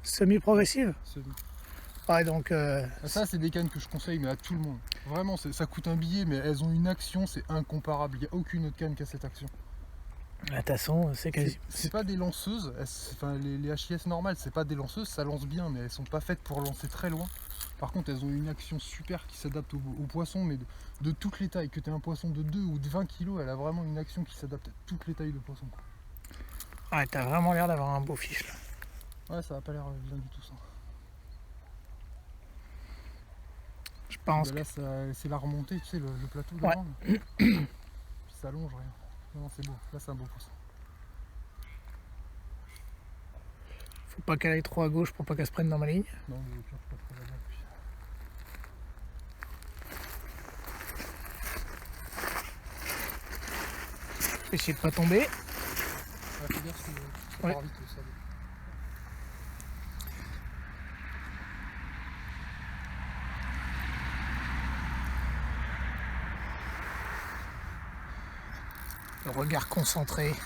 Semi-progressives? semi. Ouais, donc... Ça, c'est des cannes que je conseille, mais à tout le monde. Vraiment, ça coûte un billet, mais elles ont une action, c'est incomparable. Il n'y a aucune autre canne qui a cette action. de toute façon, c'est quasi... C'est pas des lanceuses, enfin, les HIS normales, c'est pas des lanceuses, ça lance bien, mais elles sont pas faites pour lancer très loin. Par contre, elles ont une action super qui s'adapte aux poissons, mais de toutes les tailles. Que tu aies un poisson de 2 ou de 20 kg, elle a vraiment une action qui s'adapte à toutes les tailles de poissons. Ouais, t'as vraiment l'air d'avoir un beau fiche, là. Ouais, ça a pas l'air bien du tout, ça. Je pense. Là, c'est la remontée, tu sais, le plateau de Ouais. Grande. Puis ça longe, rien. Non, c'est beau. Là, c'est un beau poisson. Faut pas qu'elle aille trop à gauche pour pas qu'elle se prenne dans ma ligne. Non, mais au pire, je peux pas trop la voir, puis. Essayer de pas tomber. Ouais, fais gaffe, ça Ouais. part vite, ça. Le regard concentré. Ouais,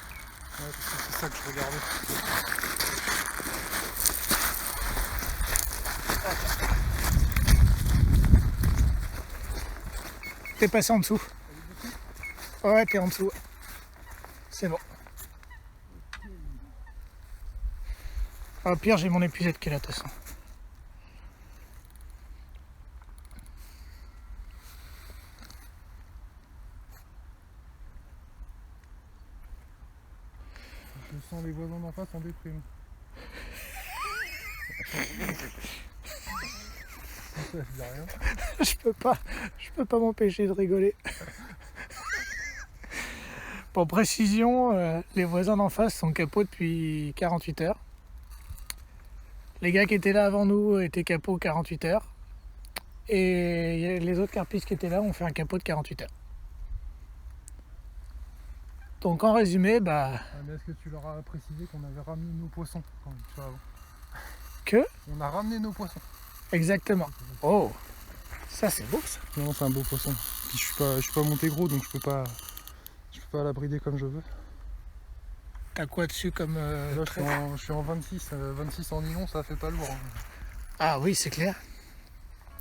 parce que c'est ça que je regardais. T'es passé en dessous. Ouais, t'es en dessous. C'est bon. Au pire, j'ai mon épuisette qui est là, de toute façon. Je sens les voisins d'en face en déprime. Je dis rien. Je peux pas m'empêcher de rigoler. Pour précision, les voisins d'en face sont capots depuis 48 heures. Les gars qui étaient là avant nous étaient capots 48 heures. Et les autres carpistes qui étaient là ont fait un capot de 48 heures. Donc en résumé, bah... Ah, mais est-ce que tu leur as précisé qu'on avait ramené nos poissons quand tu vois, avant. Que? On a ramené nos poissons. Exactement. Oh, ça c'est beau ça. Non, c'est un beau poisson. Puis je suis pas monté gros, donc je peux pas la brider comme je veux. T'as quoi dessus comme... Là, je suis en 26. 26 en nylon, ça fait pas lourd. Hein. Ah oui, c'est clair.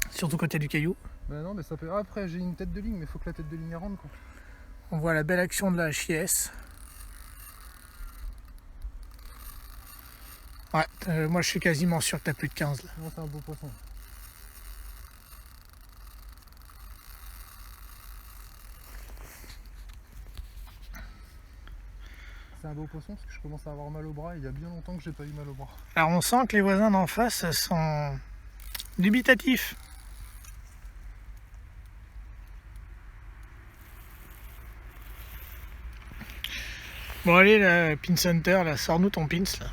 Surtout quand il y a du caillou. Ben non, mais ça peut. Après, j'ai une tête de ligne, mais il faut que la tête de ligne rentre, quoi. On voit la belle action de la HIS. Ouais, moi je suis quasiment sûr que t'as plus de 15 là. Non, c'est un beau poisson. C'est un beau poisson parce que je commence à avoir mal au bras. Il y a bien longtemps que j'ai pas eu mal au bras. Alors on sent que les voisins d'en face sont dubitatifs. Bon allez là, Pin Hunter, là, sors-nous ton pins là.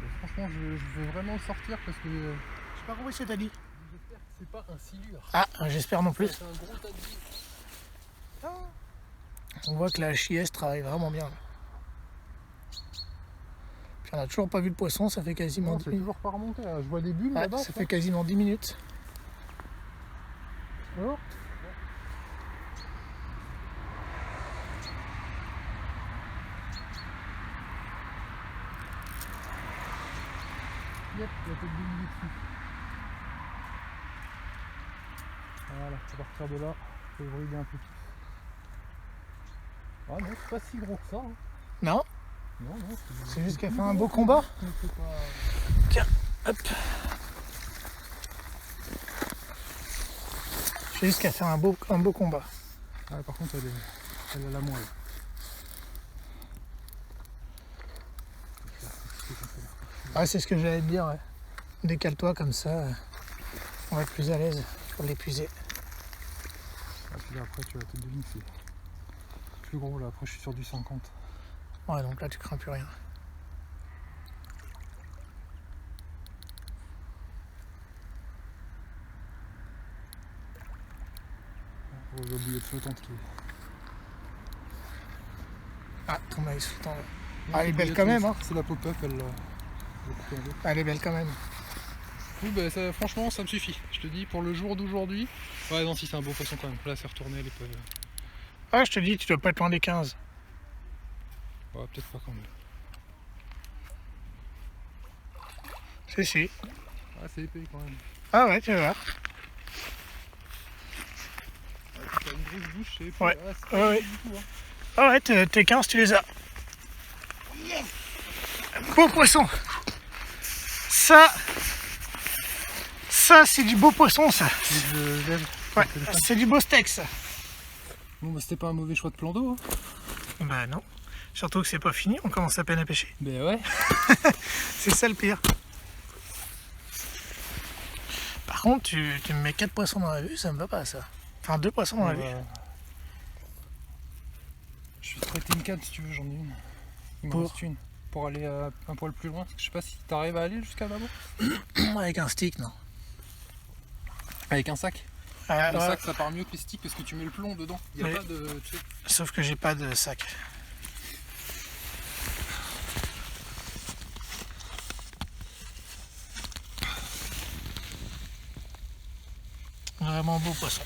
Mais franchement, je veux vraiment le sortir parce que Je sais pas compris ce que t'as dit. j'espère que c'est pas un silure. Ah, j'espère non plus. C'est un gros tas de vie. On voit que la HIS travaille vraiment bien. Là. Puis on n'a toujours pas vu le poisson, ça fait quasiment Non, 10 c'est minutes. toujours pas remonté. Là. Je vois des bulles Ouais, là-bas. ça fait quasiment 10 minutes. Oh. Yep, il y a peut-être 2 minutes dessus. Voilà, à partir de là, je vais briller un peu plus. Ah non, c'est pas si gros que ça. Hein. Non, Non, non, c'est juste qu'elle fait un beau combat. mais c'est pas... Hop. C'est juste qu'elle fait un beau combat. Ah, par contre, elle a la moelle. Ouais, c'est ce que j'allais te dire. Ouais. Décale-toi comme ça, on va être plus à l'aise pour l'épuiser. Ah, puis là, après, tu vois, la tête de ligne, c'est plus gros. Là, après, je suis sur du 50. Ouais, donc là tu crains plus rien. J'ai oublié de flottante qui est. Ah, ton maïs flottant là. Ah, elle est belle quand même, hein. C'est la pop-up, elle l'a coupée en deux. Elle est belle quand même. Oui, bah, ça, franchement, ça me suffit. Je te dis, pour le jour d'aujourd'hui. Ouais, non, si c'est un beau poisson quand même. Là, c'est retourné, elle est pas. Ah, je te dis, tu dois pas être loin des 15. Ouais, peut-être pas quand même. Si. Ah, c'est épais quand même. Ah ouais, tu vas voir. T'as une grosse bouche, c'est épais. Ouais. Ah, c'est pas Ouais, du tout, hein. Ah ouais, tes 15, tu les as. Beau poisson. Ça c'est du beau poisson, ça. Je lève. Ouais, c'est du beau steak, ça. Bon, bah, c'était pas un mauvais choix de plan d'eau. Hein. Bah non. Surtout que c'est pas fini, on commence à peine à pêcher. Ben ouais. C'est ça le pire. Par contre, tu me mets 4 poissons dans la vue, ça me va pas, ça. Enfin, 2 poissons dans la vue. Je suis traité une canne si tu veux, j'en ai une. Il me Pour reste une. Pour aller un poil plus loin. Je sais pas si t'arrives à aller jusqu'à là-bas. Avec un stick, non. Avec un sac. Ah, Le ouais. sac ça part mieux que les sticks parce que tu mets le plomb dedans. Il n'y a Mais- pas de. Tu sais, Sauf que j'ai pas de sac. Vraiment beau poisson.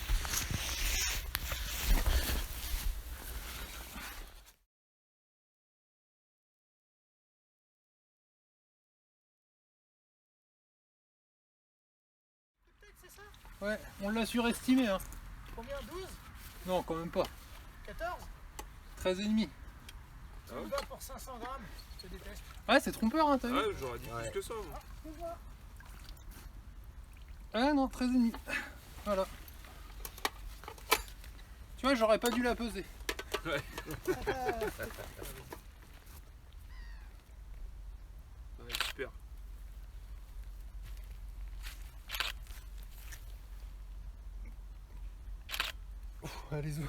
ouais, on l'a surestimé hein. Combien? 12? Non, quand même pas. 14? 13,5. Ça me va pour 500 grammes. Je te déteste. Ouais, c'est trompeur hein, t'as vu? Ouais, j'aurais dit plus que ça. Moi. Ah non, 13,5. Voilà. Tu vois, j'aurais pas dû la peser. Ouais, super. Allez, zo.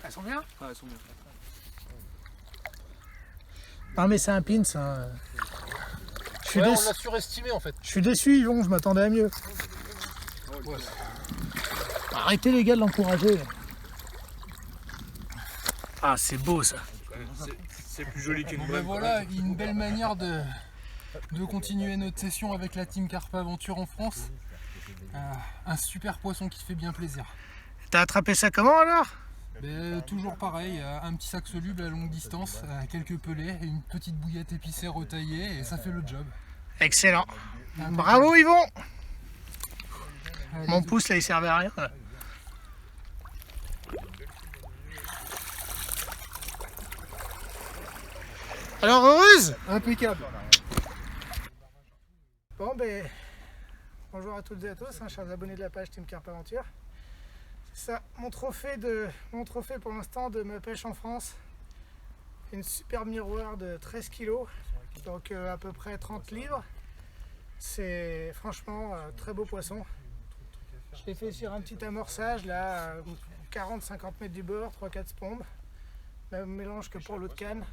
Elles sont bien? Ah, elles sont bien. Non mais c'est un pin, ça. Je suis Ouais, on déçu. l'a surestimé en fait. Je suis déçu, Yvon, je m'attendais à mieux. Ouais. Arrêtez les gars de l'encourager. Ah, c'est beau ça. C'est plus joli qu'une Bon, ben brème. voilà, une belle manière de continuer notre session avec la team Carpe Aventure en France. Un super poisson qui te fait bien plaisir. T'as attrapé ça comment alors? Ben, toujours pareil, un petit sac soluble à longue distance, quelques pelets, une petite bouillette épicée retaillée et ça fait le job. Excellent. Bravo Yvon. Allez, Mon zo. pouce là il servait à rien. Alors, heureuse? Impeccable. Bon, ben, bonjour à toutes et à tous, hein, chers abonnés de la page Team Carp Aventure. C'est ça, mon trophée pour l'instant de ma pêche en France. Une superbe miroir de 13 kg, donc à peu près 30 livres. C'est franchement très beau poisson. Je l'ai fait sur un petit amorçage, là, 40-50 mètres du bord, 3-4 spombes. Même mélange que pour l'eau de canne.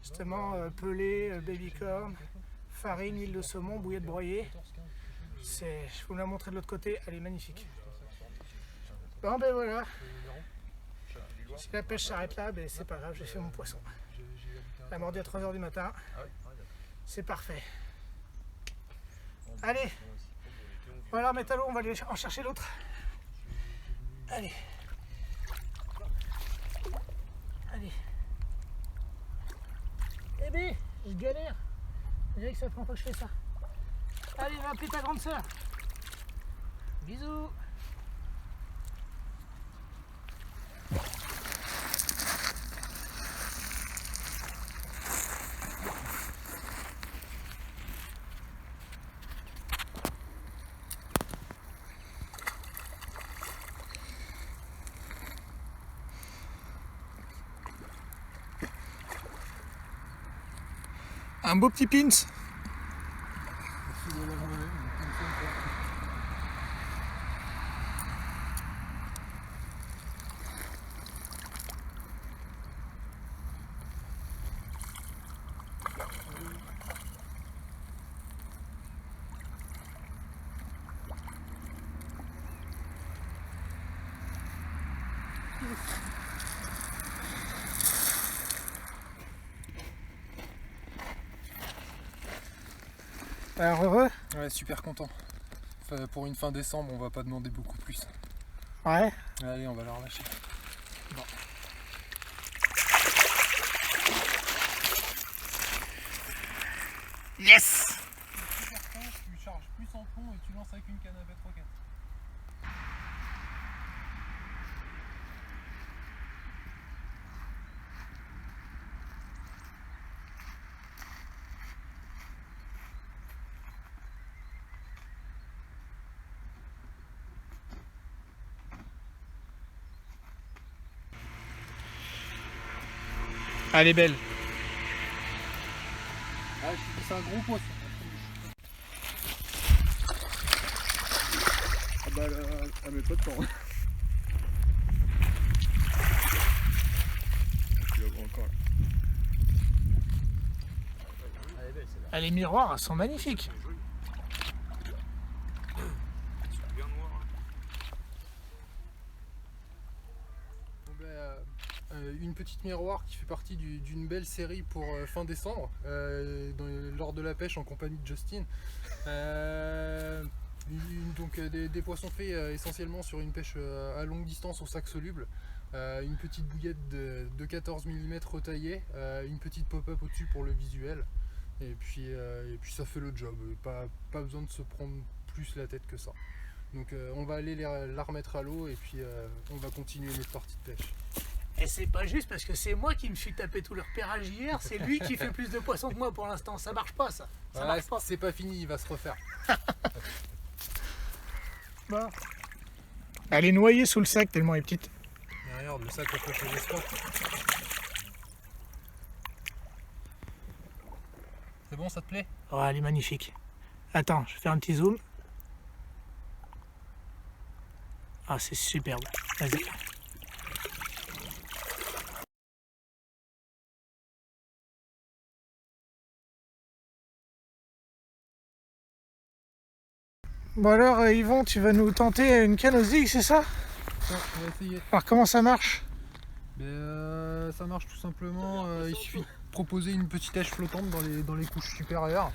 Justement, pelé, baby corn, farine, huile de saumon, bouillette broyée. Je vous la montrer de l'autre côté, elle est magnifique. Bon ben voilà. Si la pêche s'arrête là, ben c'est pas grave, j'ai fait mon poisson. La mordi à 3 h du matin. C'est parfait. Allez. Voilà, métallo, on va aller en chercher l'autre. Allez. Allez. Eh bien, je galère. Je dirais que ça prend pas que je fais ça. Allez, va appeler ta grande sœur. Bisous. Un beau petit pins. Alors heureux? Ouais, super content. Enfin, pour une fin décembre, on va pas demander beaucoup plus. Ouais. Allez, on va la relâcher. Bon. Yes! Tu charges plus en pont et tu lances avec une canne à pêche roquette. Elle est belle. Ah, je te dis, c'est un gros poisson. Ah bah elle met pas de temps. Tu la vois encore là. Les miroirs, elles sont magnifiques. Une petite miroir qui fait partie d'une belle série pour fin décembre, lors de la pêche en compagnie de Justin. Donc des poissons faits essentiellement sur une pêche à longue distance au sac soluble. Une petite bouillette de 14 mm retaillée, une petite pop-up au-dessus pour le visuel. Et puis ça fait le job, pas besoin de se prendre plus la tête que ça. Donc on va aller la remettre à l'eau et puis on va continuer notre partie de pêche. Et c'est pas juste parce que c'est moi qui me suis tapé tout le repérage hier, c'est lui qui fait plus de poissons que moi pour l'instant. Ça marche pas ça. Ça marche pas. C'est pas fini, il va se refaire. Bon. Elle est noyée sous le sac tellement elle est petite. Mais regarde, le sac on peut les spots. C'est bon, ça te plaît? Oh, elle est magnifique. Attends, je vais faire un petit zoom. Ah, c'est superbe. Vas-y. Bon alors Yvon, tu vas nous tenter une canne aux zig, c'est ça? Ça, on va essayer. Alors comment ça marche? Ça marche tout simplement, il suffit de proposer une petite èche flottante dans les couches supérieures.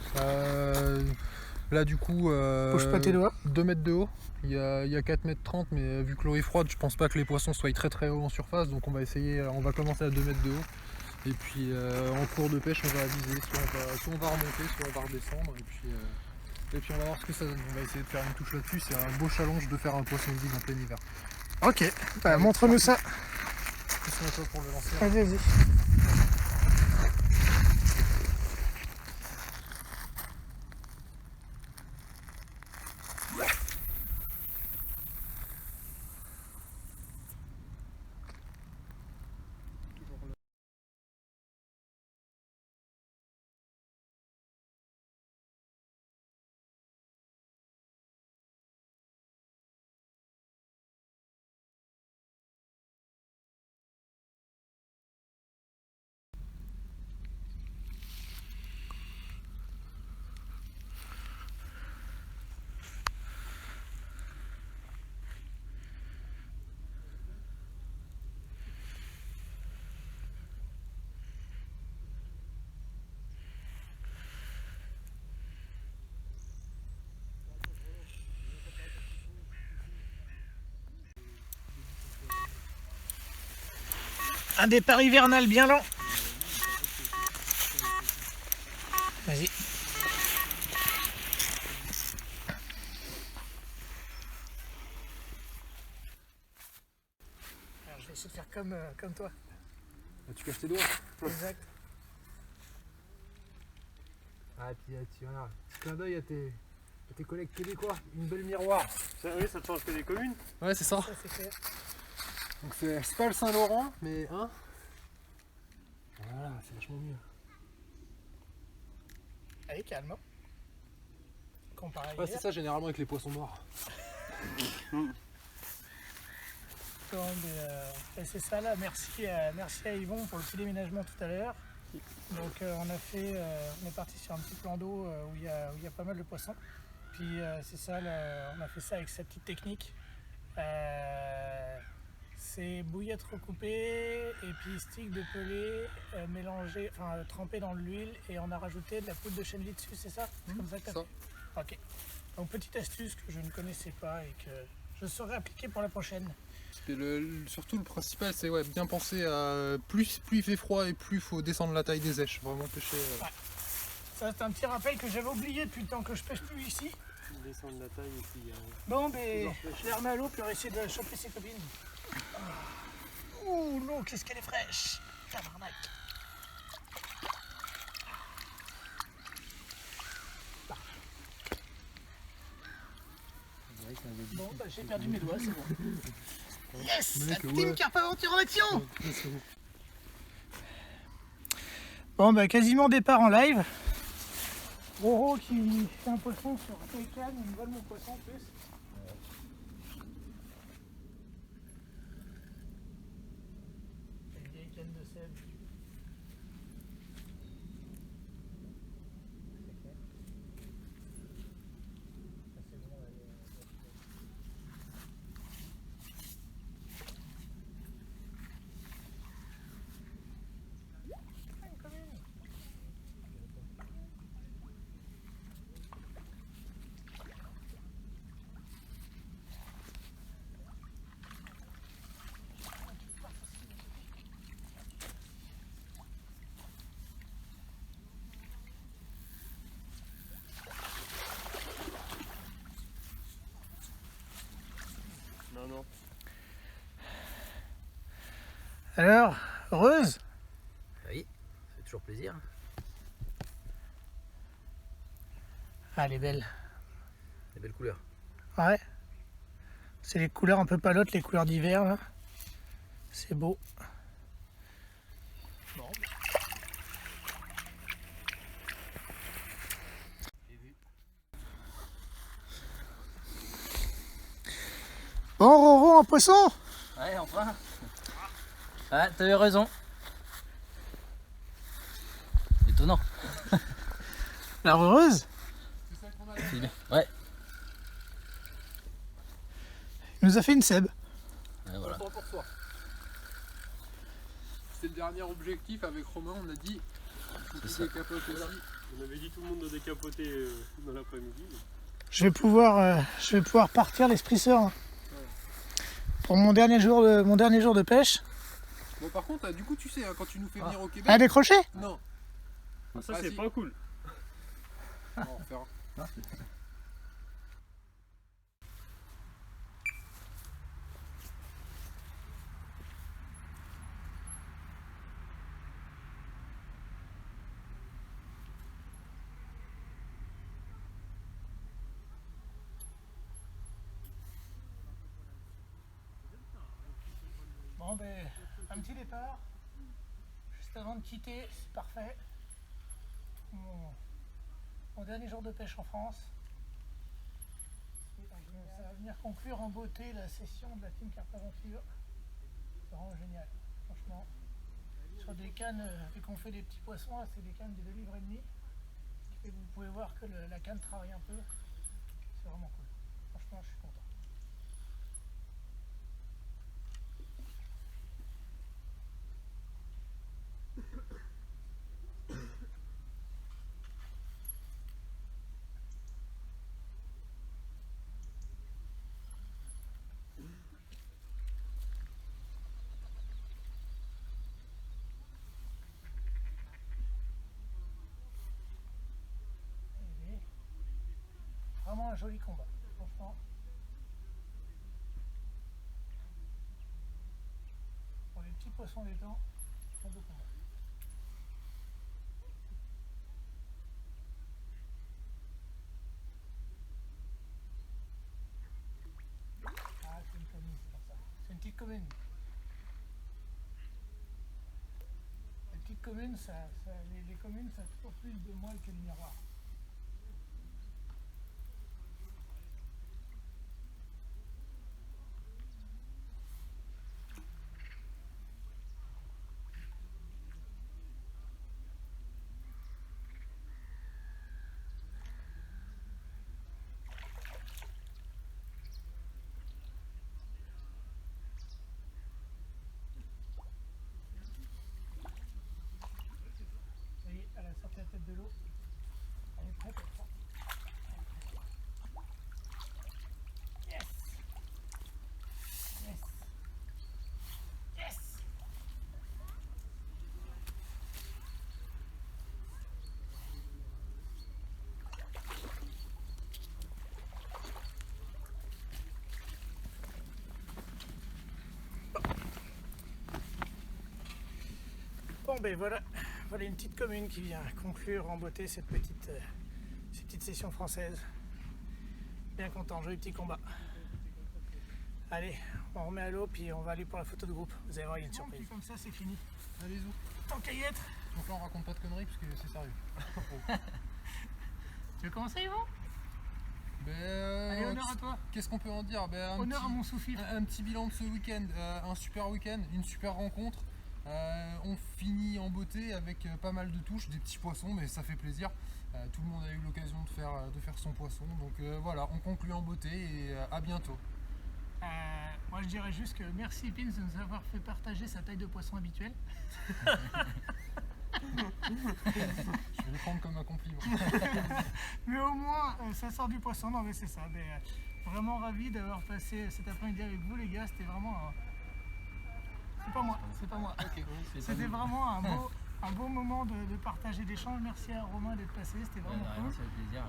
Là du coup, Bouge pas tes doigts. 2 mètres de haut, il y a 4 mètres 30, mais vu que l'eau est froide, je pense pas que les poissons soient très très haut en surface, donc on va commencer à 2 mètres de haut. Et puis en cours de pêche on va aviser, soit on va remonter, soit on va redescendre, et puis on va voir ce que ça donne. On va essayer de faire une touche là-dessus, c'est un beau challenge de faire un poisson zig en plein hiver. Ok, bah, montre-nous ça. C'est à toi pour le lancer. Vas-y, vas-y. Un départ hivernal bien lent. Vas-y. Alors, je vais essayer de faire comme toi. Ah, tu casses tes doigts. Exact. Ah, tu voilà. Petit clin d'œil à tes collègues québécois. Une belle miroir. Oui, ça te change que des communes. Ouais, c'est ça. Ça, c'est clair. Donc c'est pas le Saint-Laurent, mais hein. Voilà, c'est vachement mieux. Allez, calme. Comparé à Ouais, hier. c'est ça généralement avec les poissons morts. Bon, et c'est ça là, merci à Yvon pour le petit déménagement tout à l'heure. Donc on est parti sur un petit plan d'eau où il y a pas mal de poissons. Puis c'est ça, là, on a fait ça avec sa petite technique. C'est bouillette recoupée et puis stick de pelé mélangé, enfin trempé dans l'huile et on a rajouté de la poudre de chènevis dessus, c'est ça? C'est comme ça que t'as ça. fait? Ok. Donc petite astuce que je ne connaissais pas et que je saurai appliquer pour la prochaine. Surtout le principal, c'est ouais, bien penser à plus il fait froid et plus il faut descendre la taille des éches. Vraiment pêcher. Ouais. Ça c'est un petit rappel que j'avais oublié depuis le temps que je pêche plus ici. Descendre la taille et puis. Bon, ben, je les remets à l'eau puis on va essayer de choper ses copines. Ouh, l'eau, qu'est-ce qu'elle est fraîche! Tabarnak! Bon, bah, j'ai perdu mes doigts, c'est bon. Yes! Mec, La ouais. Team Carpe Aventure en action! Bon, bah, quasiment départ en live. Roro qui fait un poisson sur tous les cannes, il me vole mon poisson en plus. Une vieille canne de sève. C'est clair. Ça c'est bon, elle est... Ah, une commune. Non. Alors, heureuse? Oui, ça fait toujours plaisir. Ah, elle est belle. Des belles couleurs. Ouais. C'est les couleurs un peu palotes, les couleurs d'hiver là. C'est beau. Bon, Roro en poisson? Ouais, enfin. Ouais, t'avais raison. Étonnant. La heureuse? Ouais, Il nous a fait une sèbe. ouais, voilà. Pour soi. C'était le dernier objectif avec Romain, on a dit. Il faut décapoter aussi. On avait dit tout le monde de décapoter dans l'après-midi. Je vais pouvoir partir l'esprit serein. Pour mon dernier jour de pêche. Bon, par contre, du coup, tu sais, hein, quand tu nous fais venir au Québec. À décrocher? Non. Ça, Vas-y. c'est pas cool. On va en faire un. Bon ben, un petit départ. Juste avant de quitter, c'est parfait. Mon dernier jour de pêche en France. Ça va venir conclure en beauté la session de la Team Carpe Aventure. C'est vraiment génial, franchement. Sur des cannes, vu qu'on fait des petits poissons, là, c'est des cannes de 2,5 livres. Et vous pouvez voir que la canne travaille un peu. C'est vraiment cool. Franchement, je suis content. vraiment un joli combat. Franchement. Pour les petits poissons des temps, un beau combat. Ah, c'est une commune, c'est pour ça. C'est une petite commune. Les petites communes, les communes, ça a toujours plus de moelle que le miroir. Elle a sorti la tête de l'eau. Elle est prête. Yes! Yes! Yes! Bon ben voilà. Voilà une petite commune qui vient conclure en beauté cette petite session française. Bien content, joli petit combat. Allez, on remet à l'eau puis on va aller pour la photo de groupe. Vous allez voir, il y a une surprise. Comme ça, c'est fini. Allez-y. Tant qu'à y être. Donc là on raconte pas de conneries parce que c'est sérieux. Tu veux commencer, Yvon? Allez, Ben, honneur à toi. qu'est-ce qu'on peut en dire? Ben, Honneur à mon sous-fifre. un petit bilan de ce week-end, un super week-end, une super rencontre. On finit en beauté avec pas mal de touches, des petits poissons, mais ça fait plaisir. Tout le monde a eu l'occasion de faire son poisson. Donc voilà, on conclut en beauté et à bientôt. Moi je dirais juste que merci Pins de nous avoir fait partager sa taille de poisson habituelle. Je vais le prendre comme un compliment. Mais au moins ça sort du poisson, non mais c'est ça. Mais, vraiment ravi d'avoir passé cet après-midi avec vous les gars, c'était vraiment... C'est pas moi. Ok. C'était vraiment un beau moment de partage et d'échange. Merci à Romain d'être passé, c'était vraiment cool. Ça fait plaisir.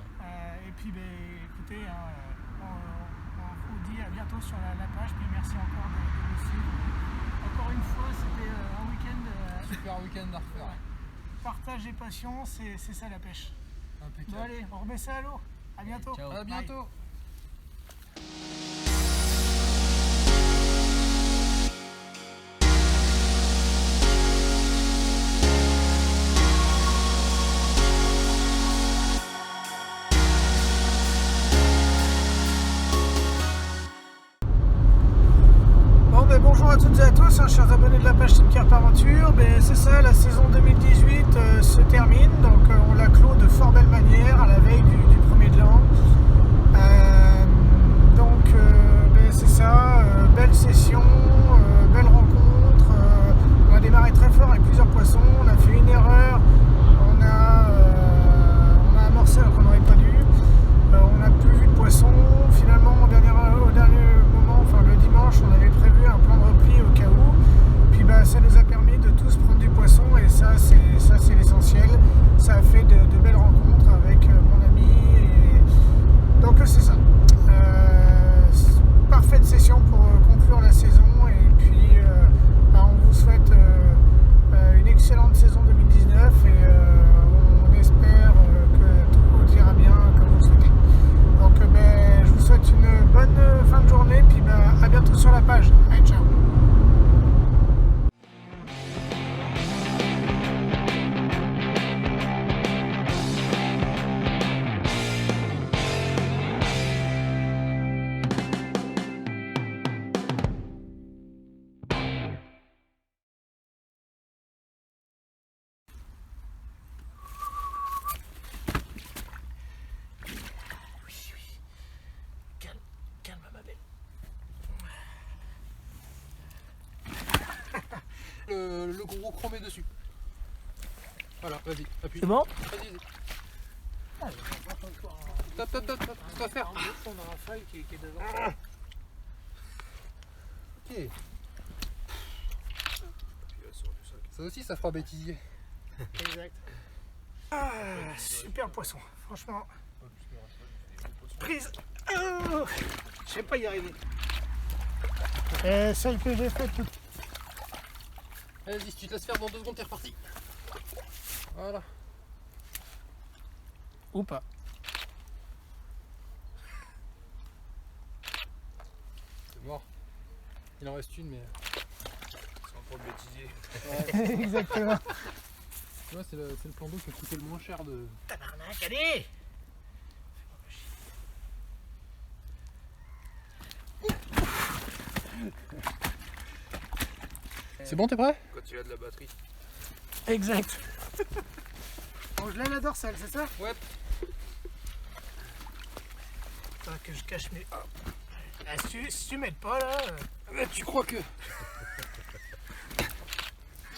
Et puis écoutez, on vous dit à bientôt sur la page, puis merci encore de nous suivre. Encore une fois, c'était un week-end Super week-end à refaire. partage et passion, c'est ça la pêche. Impeccable. Bon allez, on remet ça à l'eau. À bientôt. Ciao. À Bye. bientôt. Bon ben bonjour à toutes et à tous, chers abonnés de la page Team Carp Aventure. C'est ça, la saison 2018 se termine, donc on la clôt de fort belle manière à la veille du premier de l'an. C'est ça, belle session, belle rencontre. On a démarré très fort avec plusieurs poissons, on a fait une erreur, on a amorcé alors qu'on n'aurait pas dû. On n'a plus vu de poissons. Finalement, au dernier moment, enfin le dimanche, on avait prévu un plan de repli au cas où. Puis ça nous a permis de tous prendre du poisson et ça c'est l'essentiel. Ça a fait de belles rencontres avec mon ami. Donc c'est ça. Parfaite session pour conclure la saison et puis on vous souhaite une excellente saison 2019 et on espère que tout ira bien comme vous le souhaitez. Donc je vous souhaite une bonne fin de journée puis à bientôt sur la page. Allez, ciao. Calme ma belle. Le gros chromé dessus. Voilà, vas-y, appuie. C'est bon? Vas-y. Top, ça va faire. On a un feuille qui est devant. Ok. Ça aussi, ça fera bêtisier. Exact. Super poisson, franchement. prise. Oh, je vais pas y arriver. Celle que j'ai faite tout. Vas-y, si tu te laisses faire dans 2 secondes, t'es reparti. Voilà. Ou pas. C'est mort. Il en reste une, mais. Sans trop le bêtisier. Exactement. Tu vois, c'est le plan d'eau qui a coûté le moins cher de. Tabarnak, allez. C'est bon, t'es prêt? Quand il a de la batterie. Exact. Bon, je lève la dorsale, c'est ça? Ouais. Attends que je cache mes... Ah, si tu m'aides pas là... Bah, tu crois que.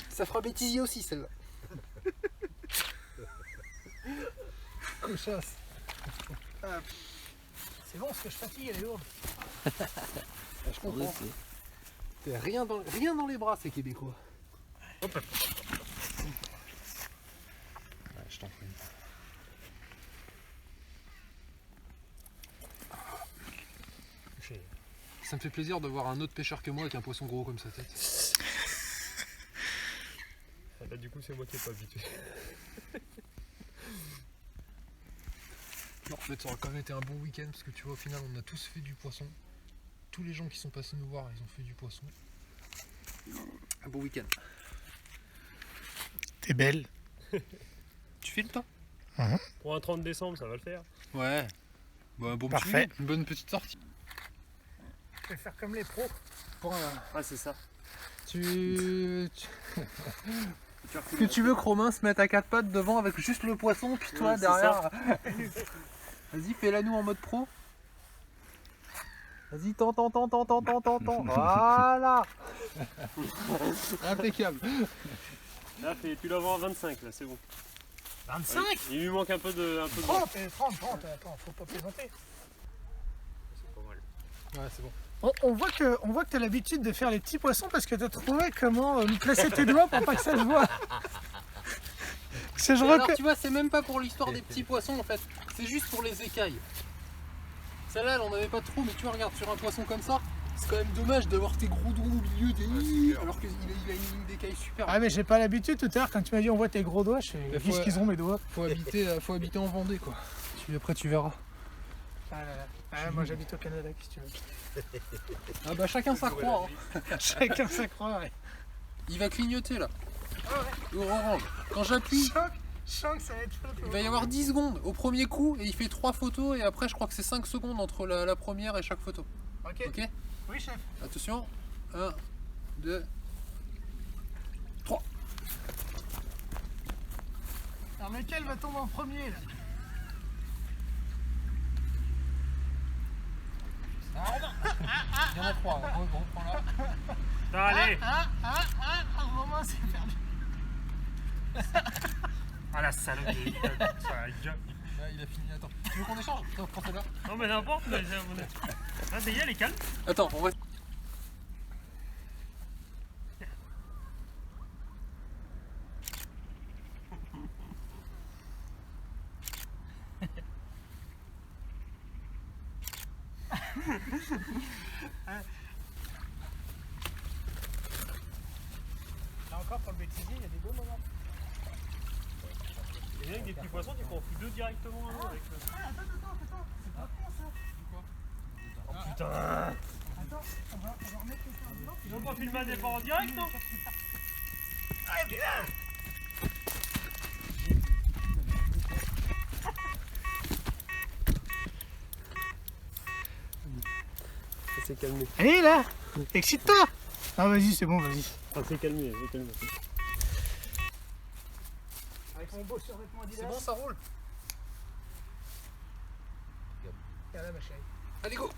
Ça fera bêtisier aussi, celle-là. Couchasse. C'est bon, ce que je fatigue, elle est lourde. Je comprends. T'es rien dans les bras, ces Québécois. Hop. Ouais, je t'en prie. Ça me fait plaisir de voir un autre pêcheur que moi avec un poisson gros comme sa tête. Là, du coup, c'est moi qui n'ai pas habitué. Non, en fait, ça aurait quand même été un bon week-end parce que tu vois, au final, on a tous fait du poisson. Tous les gens qui sont passés nous voir, ils ont fait du poisson. Un bon week-end. T'es belle. Tu filmes, toi? Pour un 30 décembre, ça va le faire. Ouais. Bah, un bon Parfait. Une bonne petite sortie. Je vais faire comme les pros. Pour un... Ah, c'est ça. Ce que tu veux que Romain se mette à 4 pattes devant avec juste le poisson, puis toi Oui, c'est derrière. Vas-y, fais-la nous en mode pro. Vas-y, tends. Voilà. Impeccable. Là, tu l'as en 25, là, c'est bon. 25. Il lui manque un peu de. 30, attends, faut pas plaisanter. C'est pas mal. Ouais, c'est bon. On voit que tu as l'habitude de faire les petits poissons parce que tu as trouvé comment placer tes doigts pour pas que ça se voit. Alors, tu vois, c'est même pas pour l'histoire des petits poissons en fait, c'est juste pour les écailles. Celle-là, elle en avait pas trop, mais tu vois, regarde, sur un poisson comme ça, c'est quand même dommage d'avoir tes gros doigts au milieu des. Alors qu'il a une ligne d'écailles super. Ah, mais j'ai pas l'habitude tout à l'heure quand tu m'as dit on voit tes gros doigts, je fais Mais qu'est-ce qu'ils ont mes doigts. Faut habiter en Vendée quoi. Après, tu verras. Ah, là, là. Ah, moi j'habite au Canada, qu'est-ce que tu veux. Ah bah, chacun sa croix. Hein. Chacun sa croix, ouais. Il va clignoter là. Ah ouais. Orange. Quand j'appuie, Je sens que ça va être chaud. il va y avoir 10 secondes au premier coup et il fait 3 photos et après je crois que c'est 5 secondes entre la première et chaque photo. Ok. Ok? Oui, chef. Attention. 1, 2, 3. Alors lequel va tomber en premier là? Il y en a 3. Reprends là. Allez. Romain s'est perdu. Ah, la salope de ça gueule. Là, il a fini. Attends. Tu veux qu'on échange? Attends, prends celle-là. Non, mais n'importe, mais Ah, Déa, elle est calme. Attends, on va. Là encore pour le bêtisier, il y a des beaux moments. Et bien, avec des petits poissons, tu peux en foutre 2 directement à l'eau avec le. Attends, c'est pas con ça. Oh putain. Attends, on va remettre les cartes dedans. Ils ont pas filmé un départ en direct, non? Ah, mais là. Ça s'est calmé. Allez là, excite-toi. Ah vas-y, c'est bon, vas-y. Ça s'est calmé, c'est calmé. Avec mon beau survêtement Adidas. C'est bon, ça roule. Regarde là ma chérie. Allez, go.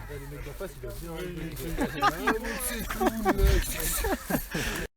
Les mecs d'en face, ils doivent bien rigoler. C'est cool, mec.